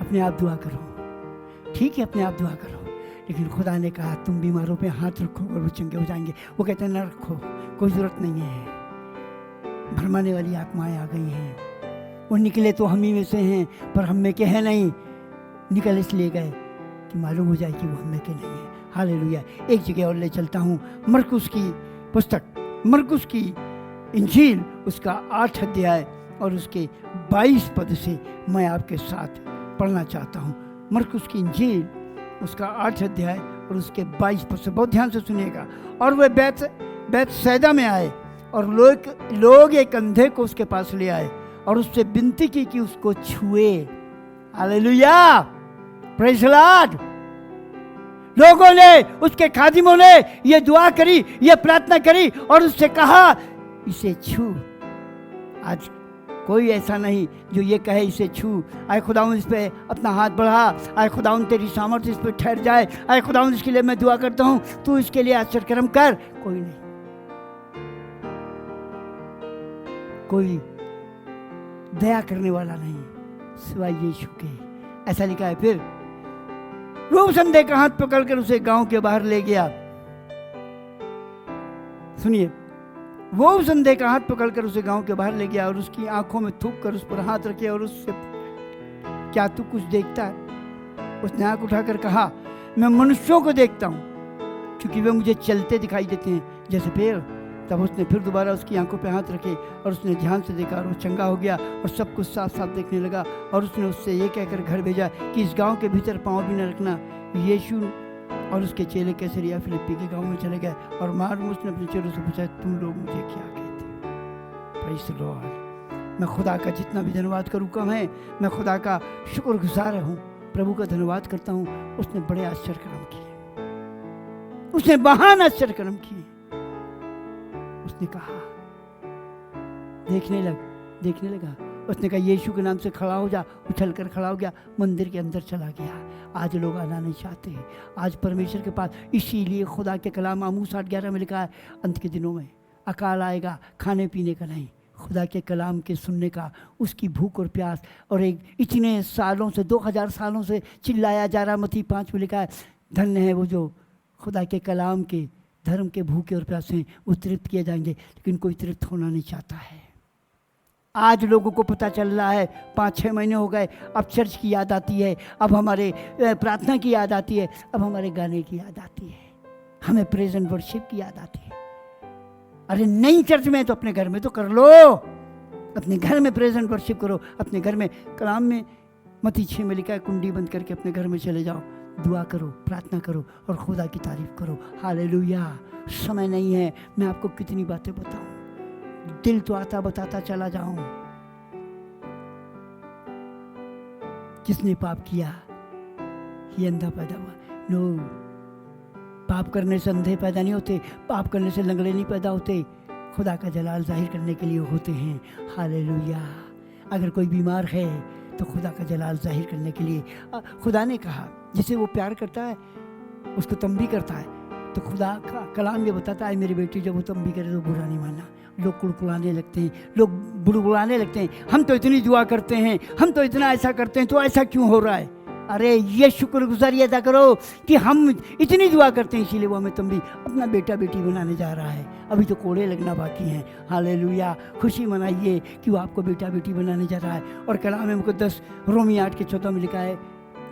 [SPEAKER 1] अपने आप दुआ करो, ठीक है, अपने आप दुआ करो। लेकिन खुदा ने कहा तुम बीमारों पे हाथ रखो और वो चंगे हो जाएंगे। वो कहते हैं न रखो, कोई ज़रूरत नहीं है। भरमाने वाली आत्माएं आ गई हैं। वो निकले तो हम ही में से हैं, पर हम में के हैं नहीं। निकल इसलिए गए कि मालूम हो जाए कि वो हम में के नहीं है। हालेलुया। एक जगह और ले चलता हूँ, मरकुस की पुस्तक, मरकुस की इंजील, उसका 8 अध्याय और उसके 22 पद से मैं आपके साथ पढ़ना चाहता हूँ। मरकुस की इंजील, उसका 8 अध्याय और उसके 22 पद से बहुत ध्यान से सुनिएगा। और वे बैतसैदा में आए और लोग एक अंधे को उसके पास ले आए और उससे विनती की कि उसको छुए। Hallelujah, praise Lord. लोगों ने, उसके खादिमों ने ये दुआ करी, ये प्रार्थना करी और उससे कहा इसे छू। आज कोई ऐसा नहीं जो ये कहे इसे छू। आए खुदावंद इस पे अपना हाथ बढ़ा, आए खुदावंद तेरी सामर्थ्य इस पे ठहर जाए, आए खुदावंद इसके लिए मैं दुआ करता हूँ, तू इसके लिए आश्चर्य कर्म कर। कोई नहीं, कोई दया करने वाला नहीं सिवाय यीशु के। ऐसा लिखा है। फिर वो उस अंधे का हाथ पकड़कर उसे गांव के बाहर ले गया। सुनिए, वो उस अंधे का हाथ पकड़कर उसे गांव के बाहर ले गया और उसकी आंखों में थूक कर उस पर हाथ रखे और उससे क्या तू कुछ देखता है? उसने आंख उठाकर कहा मैं मनुष्यों को देखता हूँ क्योंकि वे मुझे चलते दिखाई देते हैं जैसे पेड़। तब उसने फिर दोबारा उसकी आंखों पे हाथ रखे और उसने ध्यान से देखा और वो चंगा हो गया और सब कुछ साफ साफ देखने लगा। और उसने उससे ये कहकर घर भेजा कि इस गांव के भीतर पाँव भी न रखना। यीशु और उसके चेले कैसरिया फिलिप्पी के गांव में चले गए और मालूम उसने अपने चेलों से पूछा तुम लोग मुझे क्या कहते? Praise the Lord. मैं खुदा का जितना भी धन्यवाद करूँ कम है। मैं खुदा का शुक्रगुजार हूँ, प्रभु का धन्यवाद करता हूँ। उसने बड़े आश्चर्य कर्म किए, उसने महान आश्चर्य कर्म किए। उसने कहा देखने लगा। उसने कहा यीशु के नाम से खड़ा हो जा। उछल कर खड़ा हो गया, मंदिर के अंदर चला गया। आज लोग आना नहीं चाहते, आज परमेश्वर के पास। इसीलिए खुदा के कलाम आमोस 8:11 में लिखा है अंत के दिनों में अकाल आएगा, खाने पीने का नहीं, खुदा के कलाम के सुनने का, उसकी भूख और प्यास। और एक इतने सालों से 2000 सालों से चिल्लाया जा रहा, मत्ती 5 में लिखा है धन्य है वो जो खुदा के कलाम के धर्म के भूखे और प्यासे हैं, वो तृप्त किए जाएंगे। लेकिन कोई तृप्त होना नहीं चाहता है। आज लोगों को पता चल रहा है, 5-6 महीने हो गए, अब चर्च की याद आती है, अब हमारे प्रार्थना की याद आती है, अब हमारे गाने की याद आती है, हमें प्रेज़ एंड वर्शिप की याद आती है। अरे नहीं चर्च में तो अपने घर में तो कर लो, अपने घर में प्रेज़ एंड वर्शिप करो। अपने घर में कलाम में मत्ती 6 में लिखा है कुंडी बंद करके अपने घर में चले जाओ, दुआ करो, प्रार्थना करो और खुदा की तारीफ करो। हालेलुया। समय नहीं है, मैं आपको कितनी बातें बताऊं, दिल तो आता बताता चला जाऊं। किसने पाप किया? ये अंधा पैदा हुआ? नो, पाप करने से अंधे पैदा नहीं होते, पाप करने से लंगड़े नहीं पैदा होते, खुदा का जलाल जाहिर करने के लिए होते हैं। हालेलुया। अगर कोई बीमार है तो खुदा का जलाल जाहिर करने के लिए। खुदा ने कहा जिसे वो प्यार करता है उसको तंबी करता है। तो खुदा का कलाम ये बताता है मेरी बेटी जब वो तंबी करे तो बुरा नहीं मानना। लोग कुड़कुड़ाने लगते हैं, लोग बुड़बुड़ाने लगते हैं, हम तो इतनी दुआ करते हैं, हम तो इतना ऐसा करते हैं, तो ऐसा क्यों हो रहा है? अरे ये शुक्रगुजारी अदा करो कि हम इतनी दुआ करते हैं, इसीलिए वो हमें तंबी अपना बेटा बेटी बनाने जा रहा है। अभी तो कोड़े लगना बाकी हैं। हालेलुया। खुशी मनाइए कि वो आपको बेटा बेटी बनाने जा रहा है। और कलाम मुक़द्दस रोमी 8 के 14 में लिखा है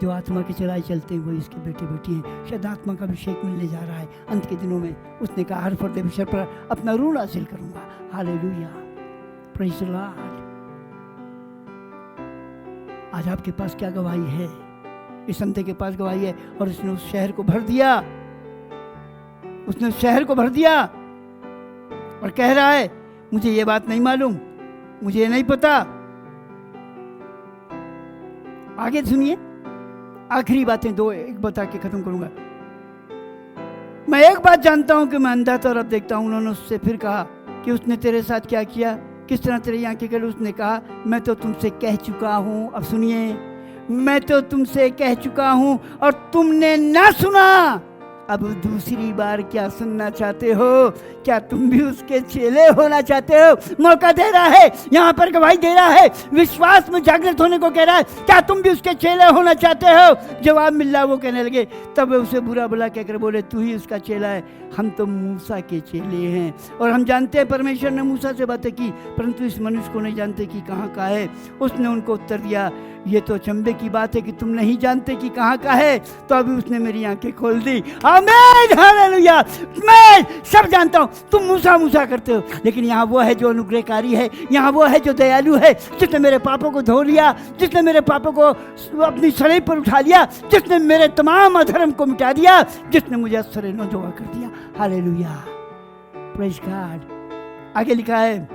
[SPEAKER 1] जो आत्मा के चलाए चलते हैं वो इसके बेटे बेटी हैं। शायद आत्मा का अभिषेक मिलने जा रहा है अंत के दिनों में। उसने कहा हर फर्द विषय पर अपना ऋण हासिल करूंगा। Hallelujah, praise the Lord. आज आपके पास क्या गवाही है? इस अंधे के पास गवाही है, और उसने उस शहर को भर दिया। उसने उस शहर को भर दिया और कह रहा है मुझे ये बात नहीं मालूम, मुझे नहीं पता। आगे सुनिए, आखिरी बातें दो एक बता के खत्म करूंगा। मैं एक बात जानता हूं कि मैं अंधा था और अब देखता हूं। उन्होंने उससे फिर कहा कि उसने तेरे साथ क्या किया, किस तरह तेरी आंखें खोली? उसने कहा मैं तो तुमसे कह चुका हूं। अब सुनिए, मैं तो तुमसे कह चुका हूं और तुमने ना सुना। अब दूसरी बार क्या सुनना चाहते हो? क्या तुम भी उसके चेले होना चाहते हो? मौका दे रहा है, यहाँ पर गवाही दे रहा है, विश्वास में जागृत होने को कह रहा है। क्या तुम भी उसके चेले होना चाहते हो? जवाब मिल रहा, वो कहने लगे। तब उसे बुरा भला कहकर बोले तू ही उसका चेला है, हम तो मूसा के चेले हैं और हम जानते हैं परमेश्वर ने मूसा से बातें की, परंतु इस मनुष्य को नहीं जानते कि कहाँ का है। उसने उनको उत्तर दिया ये तो अचंभे की बात है कि तुम नहीं जानते कि कहाँ का है। तो अभी उसने मेरी आंखें खोल दी। आमीन, हालेलुया। मैं सब जानता हूँ, तुम मूसा मूसा करते हो, लेकिन यहाँ वो है जो अनुग्रहकारी है, यहाँ वो है जो दयालु है, जिसने मेरे पापों को धो लिया, जिसने मेरे पापों को अपनी शरीर पर उठा लिया, जिसने मेरे तमाम अधर्म को मिटा दिया, जिसने मुझे असर नौजवा कर दिया। Hallelujah, praise God. आगे लिखा है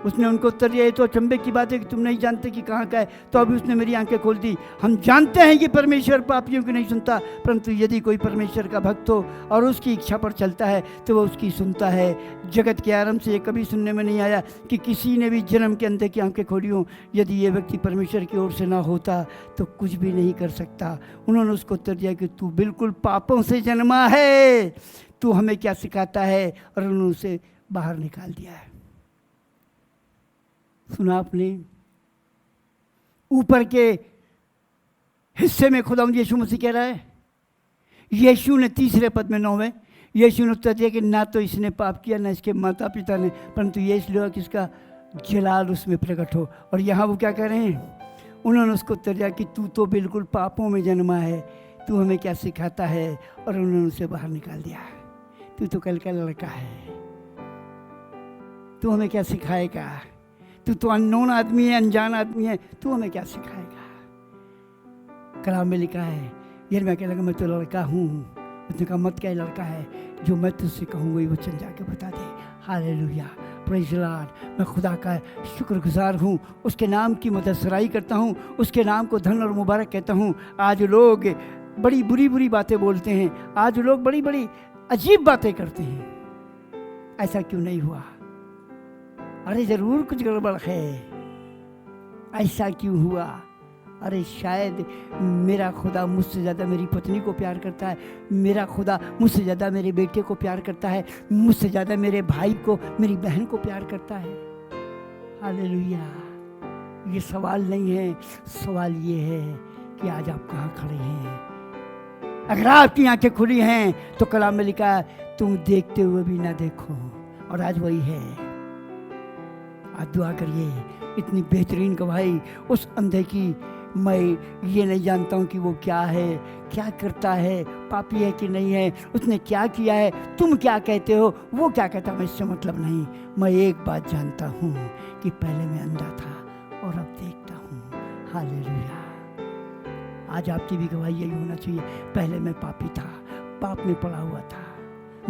[SPEAKER 1] उसने उनको उत्तर दिया ये तो अचंभे की बात है कि तुम नहीं जानते कि कहाँ का है। तो अभी उसने मेरी आंखें खोल दी। हम जानते हैं कि परमेश्वर पापियों की नहीं सुनता, परंतु यदि कोई परमेश्वर का भक्त हो और उसकी इच्छा पर चलता है तो वह उसकी सुनता है। जगत के आरंभ से ये कभी सुनने में नहीं आया कि किसी ने भी जन्म के अंधे की आंखें खोली हों। यदि ये व्यक्ति परमेश्वर की ओर से ना होता तो कुछ भी नहीं कर सकता। उन्होंने उसको उत्तर दिया कि तू बिल्कुल पापों से जन्मा है, तू हमें क्या सिखाता है? और उन्होंने उसे बाहर निकाल दिया है। सुना आपने? ऊपर के हिस्से में खुदावंद यीशु मसीह कह रहा है, यीशु ने तीसरे पद में 9वें यीशु ने उत्तर दिया कि ना तो इसने पाप किया ना इसके माता पिता ने, परंतु ये इसलिए कि इसका जलाल उसमें प्रकट हो। और यहाँ वो क्या कह रहे हैं? उन्होंने उसको उत्तर दिया कि तू तो बिल्कुल पापों में जन्मा है, तू हमें क्या सिखाता है? और उन्होंने उसे बाहर निकाल दिया। तू तो कल का लड़का है, तू हमें क्या सिखाएगा? तू तो अननोन आदमी है, अनजान आदमी है, तू हमें क्या सिखाएगा? कलाम में लिखा है, यिर्मयाह कहने लगा मैं तो लड़का हूँ। उसने कहा मत क्या लड़का है, जो मैं तुझसे कहूँ वही वचन जाके बता दे। Hallelujah, praise the Lord. मैं खुदा का शुक्रगुजार हूँ, उसके नाम की मददसराई करता हूँ, उसके नाम को धन और मुबारक कहता हूँ। आज लोग बड़ी बुरी बुरी बातें बोलते हैं, आज लोग बड़ी बड़ी अजीब बातें करते हैं। ऐसा क्यों नहीं हुआ? अरे जरूर कुछ गड़बड़ है। ऐसा क्यों हुआ? अरे शायद मेरा खुदा मुझसे ज़्यादा मेरी पत्नी को प्यार करता है, मेरा खुदा मुझसे ज़्यादा मेरे बेटे को प्यार करता है, मुझसे ज़्यादा मेरे भाई को, मेरी बहन को प्यार करता है। हालेलुया। ये सवाल नहीं है, सवाल ये है कि आज आप कहाँ खड़े हैं। अगर आपकी आंखें खुली हैं तो कलाम में लिखा है तुम देखते हुए भी ना देखो, और आज वही है। आज दुआ करिए, इतनी बेहतरीन गवाही उस अंधे की। मैं ये नहीं जानता हूँ कि वो क्या है, क्या करता है, पापी है कि नहीं है, उसने क्या किया है, तुम क्या कहते हो, वो क्या कहता है, मैं इससे मतलब नहीं। मैं एक बात जानता हूँ कि पहले मैं अंधा था और अब देखता हूँ। हालेलुया। आज आपकी भी गवाही यही होना चाहिए, पहले मैं पापी था, पाप में पड़ा हुआ था,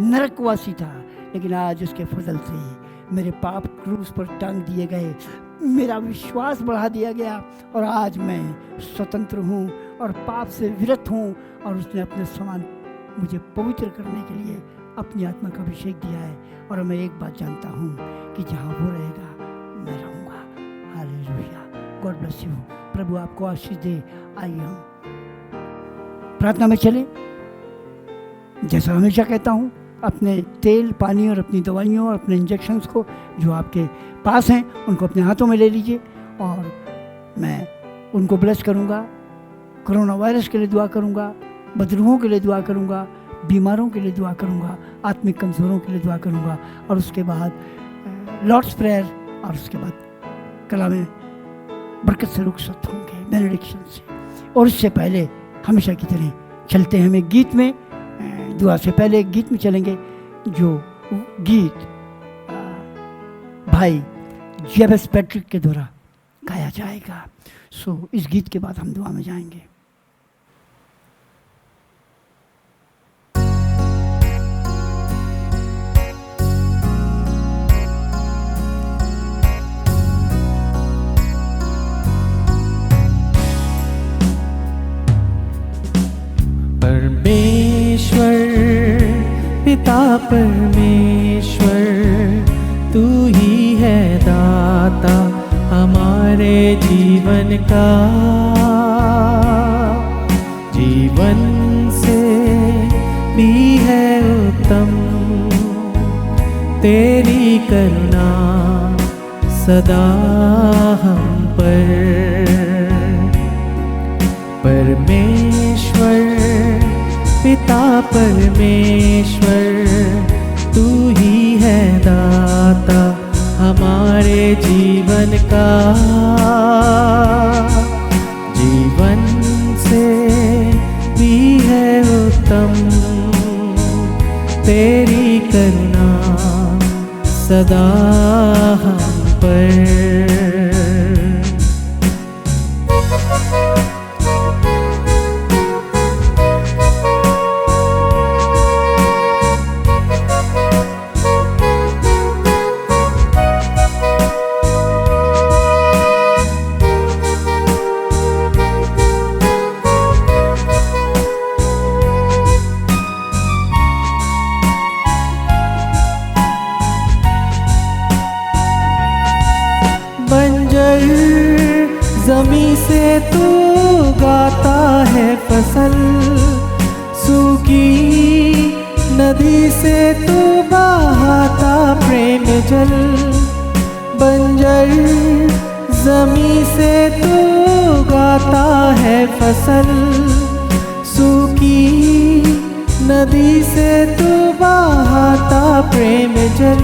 [SPEAKER 1] नरकवासी था, लेकिन आज उसके फजल से मेरे पाप क्रूस पर टांग दिए गए, मेरा विश्वास बढ़ा दिया गया और आज मैं स्वतंत्र हूँ और पाप से विरत हूँ। और उसने अपने समान मुझे पवित्र करने के लिए अपनी आत्मा का अभिषेक दिया है। और मैं एक बात जानता हूँ कि जहाँ वो रहेगा मैं रहूँगा। हालेलुया। God bless you. प्रभु आपको आशीष दे। आइए हम प्रार्थना में चले। जैसा हमेशा कहता हूँ, अपने तेल, पानी और अपनी दवाइयों और अपने इंजेक्शन्स को जो आपके पास हैं उनको अपने हाथों में ले लीजिए और मैं उनको ब्लेस करूँगा। कोरोना वायरस के लिए दुआ करूँगा, बदरूहों के लिए दुआ करूँगा, बीमारों के लिए दुआ करूँगा, आत्मिक कमज़ोरों के लिए दुआ करूँगा, और उसके बाद लॉर्ड्स प्रेयर, और उसके बाद कलाम में बरकत से रुखसत होंगे, बेनेडिक्शन से। और इससे पहले हमेशा की तरह चलते हैं हम एक गीत में। दुआ से पहले एक गीत में चलेंगे, जो गीत भाई जेबस पैट्रिक के द्वारा गाया जाएगा। सो इस गीत के बाद हम दुआ में जाएंगे।
[SPEAKER 3] परमेश्वर पिता परमेश्वर, तू ही है दाता हमारे जीवन का। जीवन से भी है उत्तम तेरी करुणा सदा हम पर। परमेश्वर पिता परमेश्वर, तू ही है दाता हमारे जीवन का। जीवन से भी है उत्तम तेरी करुणा सदा हम पर। बंजर जमी से तू गाता है फसल, सूखी नदी से तू बहाता प्रेम जल। बंजर जमी से तू गाता है फसल, सूखी नदी से तू बहाता प्रेम जल।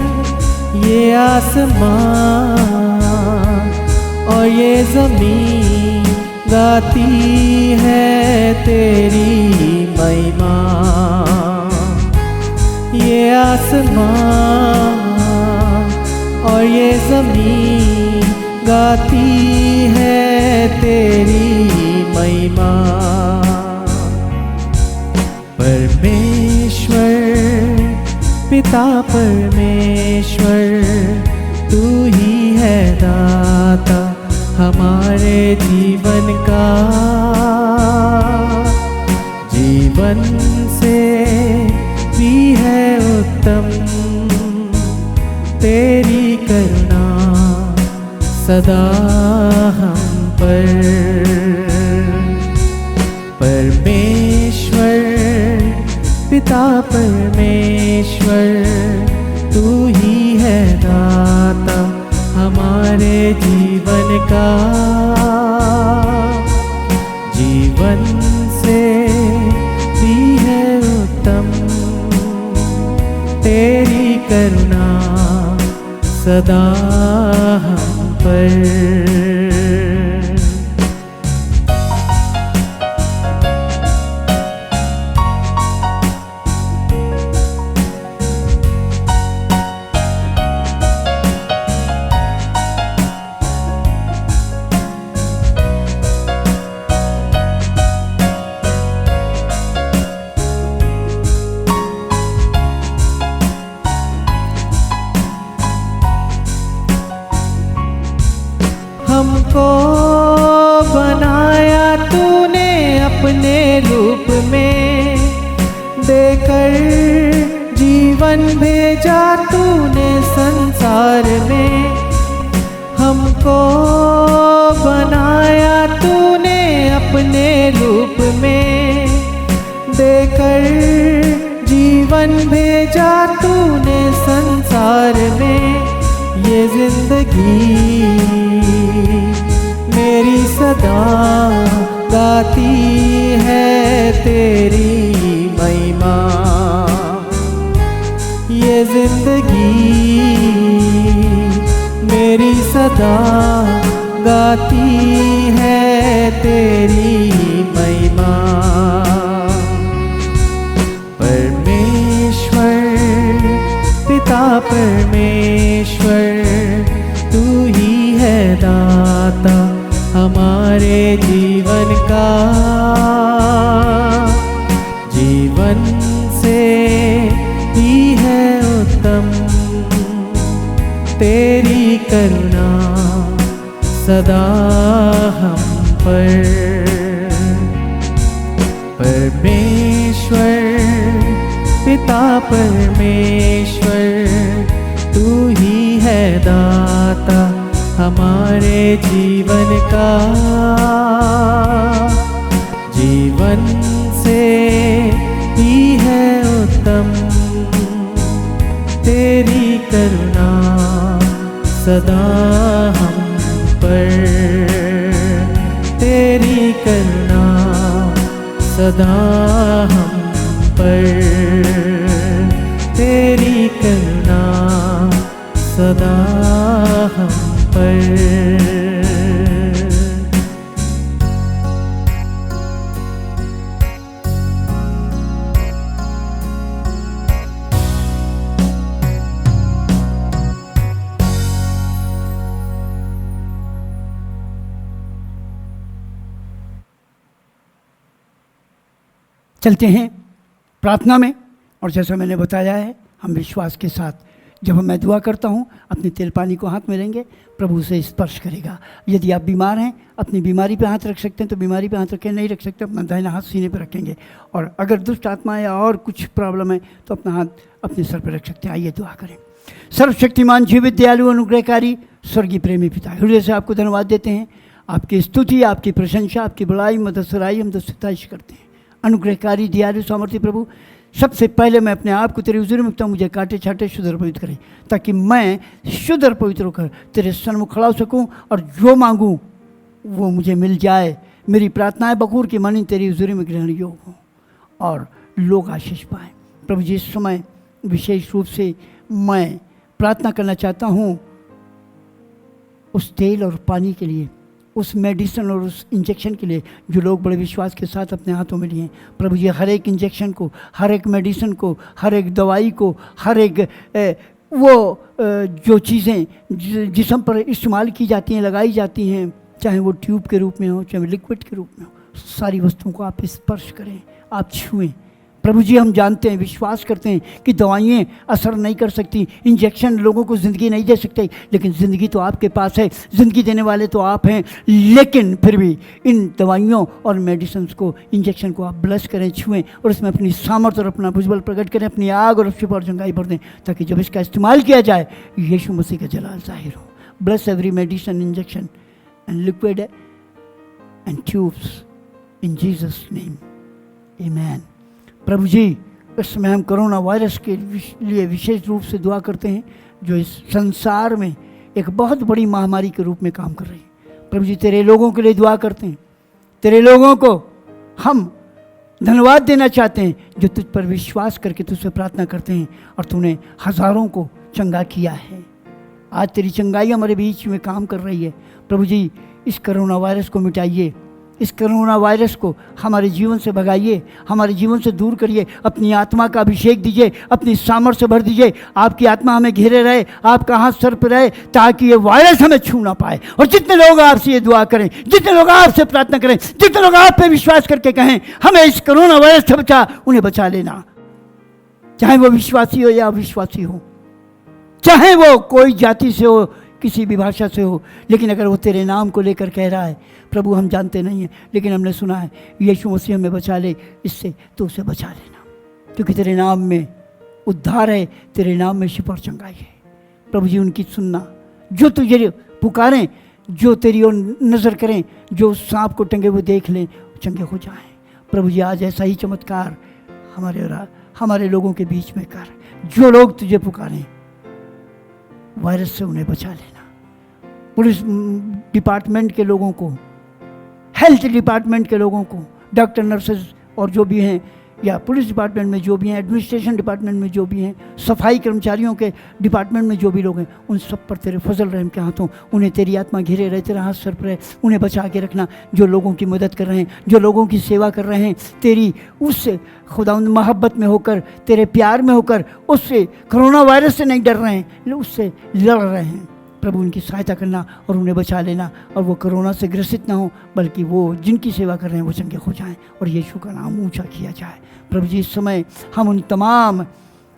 [SPEAKER 3] ये आसमां और ये ज़मीन गाती है तेरी महिमा। ये आसमां और ये ज़मीन गाती है तेरी महिमा। परमेश्वर पिता परमेश्वर, तू ही है दाता हमारे जीवन का। जीवन से भी है उत्तम तेरी करुणा सदा हम पर। परमेश्वर पिता परमेश्वर, तू ही है दाता हमारे जीवन का। जीवन से भी है उत्तम तेरी करुणा सदा हम पर। हमको बनाया तूने अपने रूप में, देकर जीवन भेजा तूने संसार में। हमको बनाया तूने अपने रूप में, देकर जीवन भेजा तूने संसार में। ये जिंदगी मेरी सदा गाती है तेरी महिमा। ये जिंदगी मेरी सदा गाती है तेरी महिमा। परमेश्वर तू ही है दाता हमारे जीवन का। जीवन से ही है उत्तम तेरी करुणा सदा हम पर। परमेश्वर पिता परमेश्वर तू ही है दाता हमारे जीवन का। जीवन से ही है उत्तम तेरी करुणा सदा हम पर। तेरी करुणा सदा हम पर। तेरी करुणा सदा हम पर।
[SPEAKER 1] चलते हैं प्रार्थना में। और जैसा मैंने बताया है, हम विश्वास के साथ जब मैं दुआ करता हूँ अपने तेल पानी को हाथ में लेंगे, प्रभु से स्पर्श करेगा। यदि आप बीमार हैं, अपनी बीमारी पे हाथ रख सकते हैं तो बीमारी पे हाथ रखें, नहीं रख सकते अपना दाहिना हाथ सीने पे रखेंगे। और अगर दुष्ट आत्मा या और कुछ प्रॉब्लम है तो अपना हाथ अपने सर पे रख सकते हैं। आइए दुआ करें। सर्वशक्तिमान जीवित दयालु अनुग्रहकारी स्वर्गीय प्रेमी पिता, हृदय से आपको धन्यवाद देते हैं। आपकी स्तुति, आपकी प्रशंसा, आपकी बड़ाई, मदद सराई हम सिताइश करते हैं। अनुग्रहकारी दयालु सामर्थ्य प्रभु, सबसे पहले मैं अपने आप को तेरे हुजूर में रखता हूँ, मुझे काटे छाटे शुद्ध और पवित्र करें, ताकि मैं शुद्ध और पवित्र होकर तेरे सन्मुख खड़ा हो सकूँ और जो मांगूँ वो मुझे मिल जाए। मेरी प्रार्थनाएं बखूर की मानी तेरी हुजूरी में ग्रहण योग्य हों और लोग आशीष पाएँ। प्रभु जी, इस समय विशेष रूप से मैं प्रार्थना करना चाहता हूँ उस तेल और पानी के लिए, उस मेडिसिन और उस इंजेक्शन के लिए जो लोग बड़े विश्वास के साथ अपने हाथों में लिए हैं। प्रभु जी, हर एक इंजेक्शन को, हर एक मेडिसिन को, हर एक दवाई को, हर एक जो चीज़ें जिस्म पर इस्तेमाल की जाती हैं, लगाई जाती हैं, चाहे वो ट्यूब के रूप में हो, चाहे लिक्विड के रूप में हो, सारी वस्तुओं को आप स्पर्श करें, आप छुएं। प्रभु जी, हम जानते हैं, विश्वास करते हैं कि दवाइयाँ असर नहीं कर सकती, इंजेक्शन लोगों को ज़िंदगी नहीं दे सकते, लेकिन ज़िंदगी तो आपके पास है, ज़िंदगी देने वाले तो आप हैं। लेकिन फिर भी इन दवाइयों और मेडिसिन को, इंजेक्शन को आप ब्लेस करें, छुएं और इसमें अपनी सामर्थ्य और अपना भुजबल प्रकट करें, अपनी आग और शिफा और जंगाई भर दें, ताकि जब इसका इस्तेमाल किया जाए यीशु मसीह का जलाल जाहिर हो। Bless every medicine, injection and liquid and tubes in Jesus name, आमीन। प्रभु जी, इस समय हम कोरोना वायरस के लिए विशेष रूप से दुआ करते हैं, जो इस संसार में एक बहुत बड़ी महामारी के रूप में काम कर रही है। प्रभु जी, तेरे लोगों के लिए दुआ करते हैं, तेरे लोगों को हम धन्यवाद देना चाहते हैं जो तुझ पर विश्वास करके तुझसे प्रार्थना करते हैं और तूने हज़ारों को चंगा किया है। आज तेरी चंगाई हमारे बीच में काम कर रही है। प्रभु जी, इस कोरोना वायरस को मिटाइए, इस कोरोना वायरस को हमारे जीवन से भगाइए, हमारे जीवन से दूर करिए, अपनी आत्मा का अभिषेक दीजिए, अपनी सामर्थ्य से भर दीजिए। आपकी आत्मा हमें घेरे रहे, आपका हाथ सर पर रहे, ताकि ये वायरस हमें छू ना पाए। और जितने लोग आपसे ये दुआ करें, जितने लोग आपसे प्रार्थना करें, जितने लोग आप पे विश्वास करके कहें हमें इस कोरोना वायरस से बचा, उन्हें बचा लेना। चाहे वो विश्वासी हो या अविश्वासी हो, चाहे वो कोई जाति से हो, किसी भी भाषा से हो, लेकिन अगर वो तेरे नाम को लेकर कह रहा है, प्रभु हम जानते नहीं हैं लेकिन हमने सुना है यीशु मसीह हमें बचा ले, इससे तो उसे बचा लेना, क्योंकि तेरे नाम में उद्धार है, तेरे नाम में शिफा और चंगाई है। प्रभु जी, उनकी सुनना, जो तुझे पुकारें, जो तेरी ओर नज़र करें, जो सांप को टंगे हुए देख लें, चंगे हो जाएं। प्रभु जी, आज ऐसा ही चमत्कार हमारे लोगों के बीच में कर। जो लोग तुझे पुकारें, वायरस से उन्हें बचा लेना। पुलिस डिपार्टमेंट के लोगों को, हेल्थ डिपार्टमेंट के लोगों को, डॉक्टर, नर्सेज और जो भी हैं, या पुलिस डिपार्टमेंट में जो भी हैं, एडमिनिस्ट्रेशन डिपार्टमेंट में जो भी हैं, सफाई कर्मचारियों के डिपार्टमेंट में जो भी लोग हैं, उन सब पर तेरे फजल रहम के हाथों उन्हें तेरी आत्मा घेरे रहे, तेरा हाथ सर पर रहे, उन्हें बचा के रखना। जो लोगों की मदद कर रहे हैं, जो लोगों की सेवा कर रहे हैं, तेरी उससे खुदावंद मोहब्बत में होकर, तेरे प्यार में होकर, उससे कोरोना वायरस से नहीं डर रहे हैं, उससे लड़ रहे हैं, प्रभु उनकी सहायता करना और उन्हें बचा लेना, और वो कोरोना से ग्रसित ना हो, बल्कि वो जिनकी सेवा कर रहे हैं वो चंगे हो जाएं और यीशु का नाम ऊंचा किया जाए। प्रभु जी, इस समय हम उन तमाम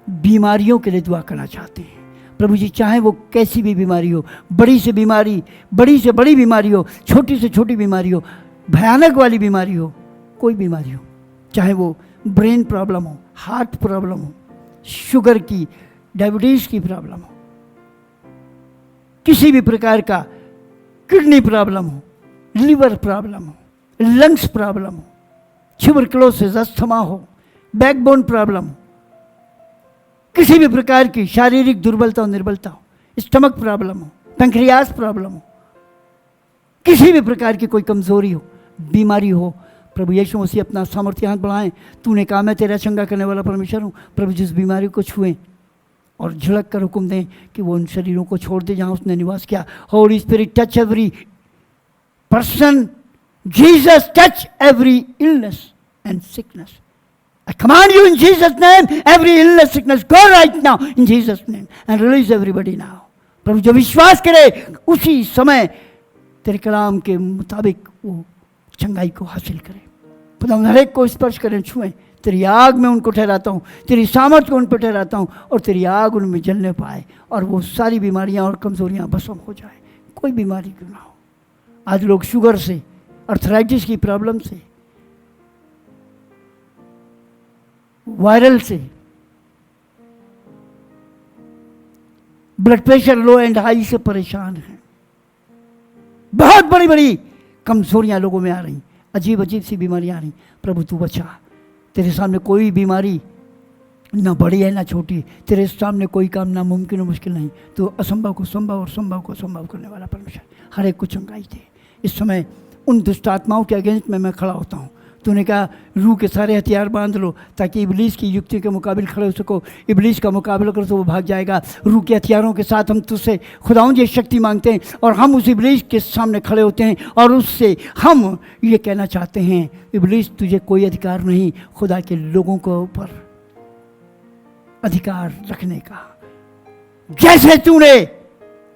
[SPEAKER 1] बीमारियों के लिए दुआ करना चाहते हैं। प्रभु जी, चाहे वो कैसी भी बीमारी हो, बड़ी से बीमारी, बड़ी से बड़ी बीमारी हो, छोटी से छोटी बीमारी हो, भयानक वाली बीमारी हो, कोई बीमारी हो, चाहे वो ब्रेन प्रॉब्लम हो, हार्ट प्रॉब्लम हो, शुगर की, डायबिटीज़ की प्रॉब्लम हो, किसी भी प्रकार का किडनी प्रॉब्लम हो, लिवर प्रॉब्लम हो, लंग्स प्रॉब्लम हो, ट्यूबरकुलोसिस, अस्थमा हो, बैकबोन प्रॉब्लम हो, किसी भी प्रकार की शारीरिक दुर्बलता और निर्बलता हो, स्टमक प्रॉब्लम हो, पैंक्रियास प्रॉब्लम हो, किसी भी प्रकार की कोई कमजोरी हो, बीमारी हो, प्रभु यीशु मसीह अपना सामर्थ्य हाथ बढ़ाएं। तूने कहा मैं तेरा चंगा करने वाला परमेश्वर हूँ। प्रभु जिस बीमारी को छुएं और झिड़क कर हुक्म दें कि वो उन शरीरों को छोड़ दे जहाँ उसने निवास किया। Holi spirit touch every person, Jesus touch every illness and sickness. I command you in Jesus' name, every illness, sickness, go right now in Jesus' name and release everybody now. प्रभु जो विश्वास करे उसी समय तेरे कलाम के मुताबिक वो चंगाई को हासिल करे। खुदा हर एक को स्पर्श करें, छुएं। तेरी आग में उनको ठहराता हूँ, तेरी सामर्थ को उन पर ठहराता हूँ और तेरी आग उनमें जलने पाए और वो सारी बीमारियाँ और कमजोरियाँ भस्म हो जाए। कोई बीमारी क्यों ना हो। आज लोग शुगर से, अर्थराइटिस की प्रॉब्लम से, वायरल से, blood pressure low and high से परेशान हैं। बहुत बड़ी बड़ी कमजोरियां लोगों में आ रही, अजीब अजीब सी बीमारियां आ रही। प्रभु तू बचा। तेरे सामने कोई बीमारी ना बड़ी है ना छोटी, तेरे सामने कोई काम ना मुमकिन और मुश्किल नहीं। तो असंभव को संभव और संभव को संभव करने वाला परमेश्वर, हर एक को चंगाई दे। इस समय उन दुष्ट आत्माओं के अगेंस्ट में मैं खड़ा होता हूँ। तूने कहा रूह के सारे हथियार बांध लो ताकि इब्लीस की युक्ति के मुकाबले खड़े हो सको। इब्लीस का मुकाबला करो तो वो भाग जाएगा। रूह के हथियारों के साथ हम तुझसे खुदावंद ये शक्ति मांगते हैं और हम उस इब्लीस के सामने खड़े होते हैं और उससे हम ये कहना चाहते हैं, इब्लीस तुझे कोई अधिकार नहीं खुदा के लोगों के ऊपर अधिकार रखने का। जैसे तूने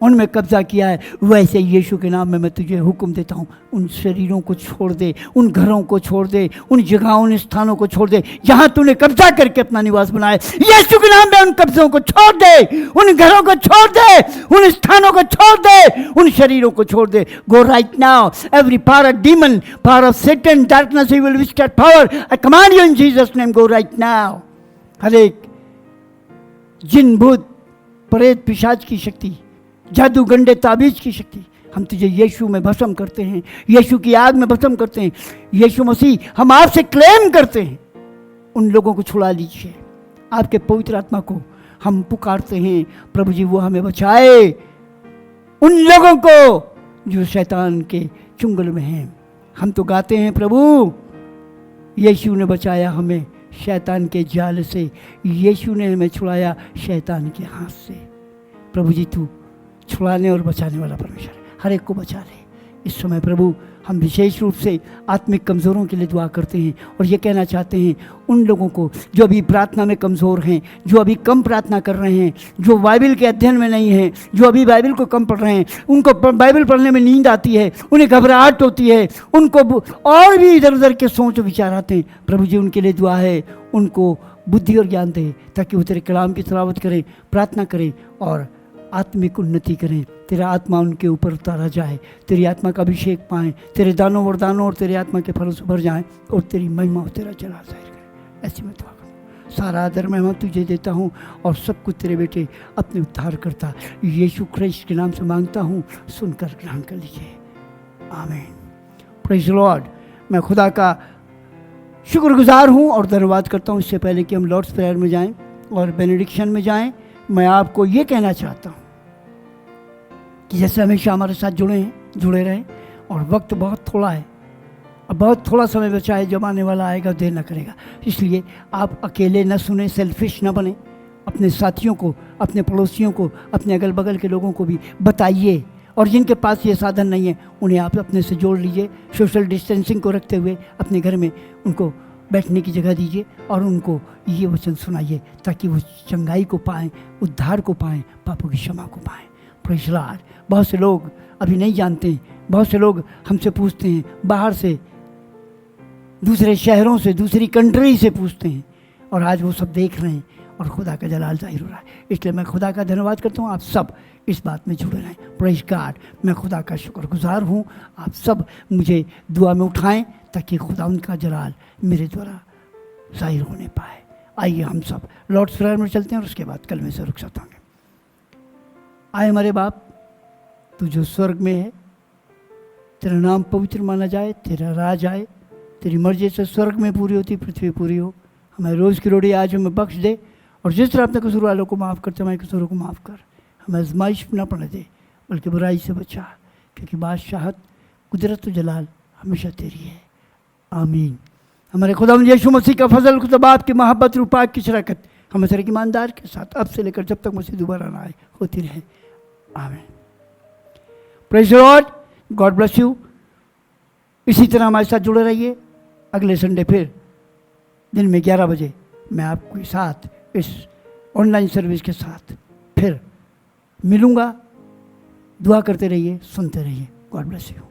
[SPEAKER 1] उनमें कब्जा किया है वैसे यीशु के नाम में मैं तुझे हुक्म देता हूँ, उन शरीरों को छोड़ दे, उन घरों को छोड़ दे, उन जगहों, उन स्थानों को छोड़ दे जहाँ तूने कब्जा करके अपना निवास बनाया। यीशु के नाम में उन कब्जों को छोड़ दे, उन घरों को छोड़ दे, उन स्थानों को छोड़ दे, उन शरीरों को छोड़ दे। Go right now every power of demon, power of Satan, darkness, evil, witchcraft power, I command you in Jesus name, go right now. हर एक जिन, भूत, प्रेत, पिशाच की शक्ति, जादू, गंडे, ताबीज की शक्ति हम तुझे यीशु में भस्म करते हैं, यीशु की आग में भस्म करते हैं। यीशु मसीह हम आपसे क्लेम करते हैं, उन लोगों को छुड़ा लीजिए। आपके पवित्र आत्मा को हम पुकारते हैं प्रभु जी, वो हमें बचाए उन लोगों को जो शैतान के चुंगल में हैं। हम तो गाते हैं प्रभु यीशु ने बचाया हमें शैतान के जाल से, यीशु ने हमें छुड़ाया शैतान के हाथ से। प्रभु जी तू छुड़ाने और बचाने वाला परमेश्वर, हर एक को बचा ले। इस समय प्रभु हम विशेष रूप से आत्मिक कमज़ोरों के लिए दुआ करते हैं और ये कहना चाहते हैं उन लोगों को जो अभी प्रार्थना में कमज़ोर हैं, जो अभी कम प्रार्थना कर रहे हैं, जो बाइबल के अध्ययन में नहीं हैं, जो अभी बाइबल को कम पढ़ रहे हैं, उनको बाइबल पढ़ने में नींद आती है, उन्हें घबराहट होती है, उनको और भी इधर उधर के सोच विचार आते हैं। प्रभु जी उनके लिए दुआ है, उनको बुद्धि और ज्ञान दे ताकि वो तेरे कलाम की तिलावत करें, प्रार्थना करें और आत्मिक उन्नति करें। तेरा आत्मा उनके ऊपर उतारा जाए, तेरी आत्मा का अभिषेक पाएँ, तेरे दानों वरदानों और तेरे आत्मा के फलों से भर जाएं और तेरी महिमा और तेरा जलाल जाहिर करें। ऐसी मैं दुआ करूँ। सारा आदर मैं तुझे देता हूँ और सब कुछ तेरे बेटे अपने उद्धार करता यीशु ख्रिस्त के नाम से मांगता हूँ, सुनकर ग्रहण कर लीजिए। आमीन। Praise the Lord. मैं खुदा का शुक्रगुजार हूँ और धन्यवाद करता हूँ। इससे पहले कि हम लॉर्ड्स प्रेयर में जाएँ और बेनेडिक्शन में जाएँ, मैं आपको ये कहना चाहता हूँ कि जैसे हमेशा हमारे साथ जुड़े रहें और वक्त बहुत थोड़ा है अब बहुत थोड़ा समय बचा है, जब आने वाला आएगा देर न करेगा। इसलिए आप अकेले न सुने, सेल्फिश न बने, अपने साथियों को, अपने पड़ोसियों को, अपने अगल बगल के लोगों को भी बताइए। और जिनके पास ये साधन नहीं है उन्हें आप अपने से जोड़ लीजिए। सोशल डिस्टेंसिंग को रखते हुए अपने घर में उनको बैठने की जगह दीजिए और उनको ये वचन सुनाइए, ताकि वो चंगाई को पाएं, उद्धार को पाएं, पापों की क्षमा को पाएं। Praise the Lord. बहुत से लोग अभी नहीं जानते, बहुत से लोग हमसे पूछते हैं, बाहर से, दूसरे शहरों से, दूसरी कंट्री से पूछते हैं, और आज वो सब देख रहे हैं और खुदा का जलाल जाहिर हो रहा है। इसलिए मैं खुदा का धन्यवाद करता हूँ, आप सब इस बात में जुड़े रहें। Praise God. मैं खुदा का शुक्रगुजार हूँ, आप सब मुझे दुआ में उठाएं ताकि खुदा उनका जलाल मेरे द्वारा जाहिर होने पाए। आइए हम सब लॉर्ड्स प्रेयर में चलते हैं और उसके बाद कल में से रुक सकते होंगे। आए हमारे बाप, तू जो स्वर्ग में है, तेरा नाम पवित्र माना जाए, तेरा राज आए, तेरी मर्जी से स्वर्ग में पूरी होती पृथ्वी पूरी हो। हमें रोज़ की रोटी आज हमें बख्श दे, और जिस तरह अपने कसूर वालों को माफ़ करते हमारे कसूरों को माफ़ कर। हमें आज़माइश न पड़ने दे, बल्कि बुराई से बचा, क्योंकि बादशाहत, कुदरत और जलाल हमेशा तेरी है। आमीन। हमारे खुदावंद यीशु मसीह का फजल, खुदा बाप की मोहब्बत, रूपा की शराकत हम सर की ईमानदार के साथ अब से लेकर जब तक मसीह दोबारा ना आए होती रहे। आमीन। Praise the Lord. God bless you. इसी तरह हमारे साथ जुड़े रहिए। अगले संडे फिर दिन में 11 बजे मैं आपके साथ इस ऑनलाइन सर्विस के साथ फिर मिलूँगा। दुआ करते रहिए, सुनते रहिए। God bless you.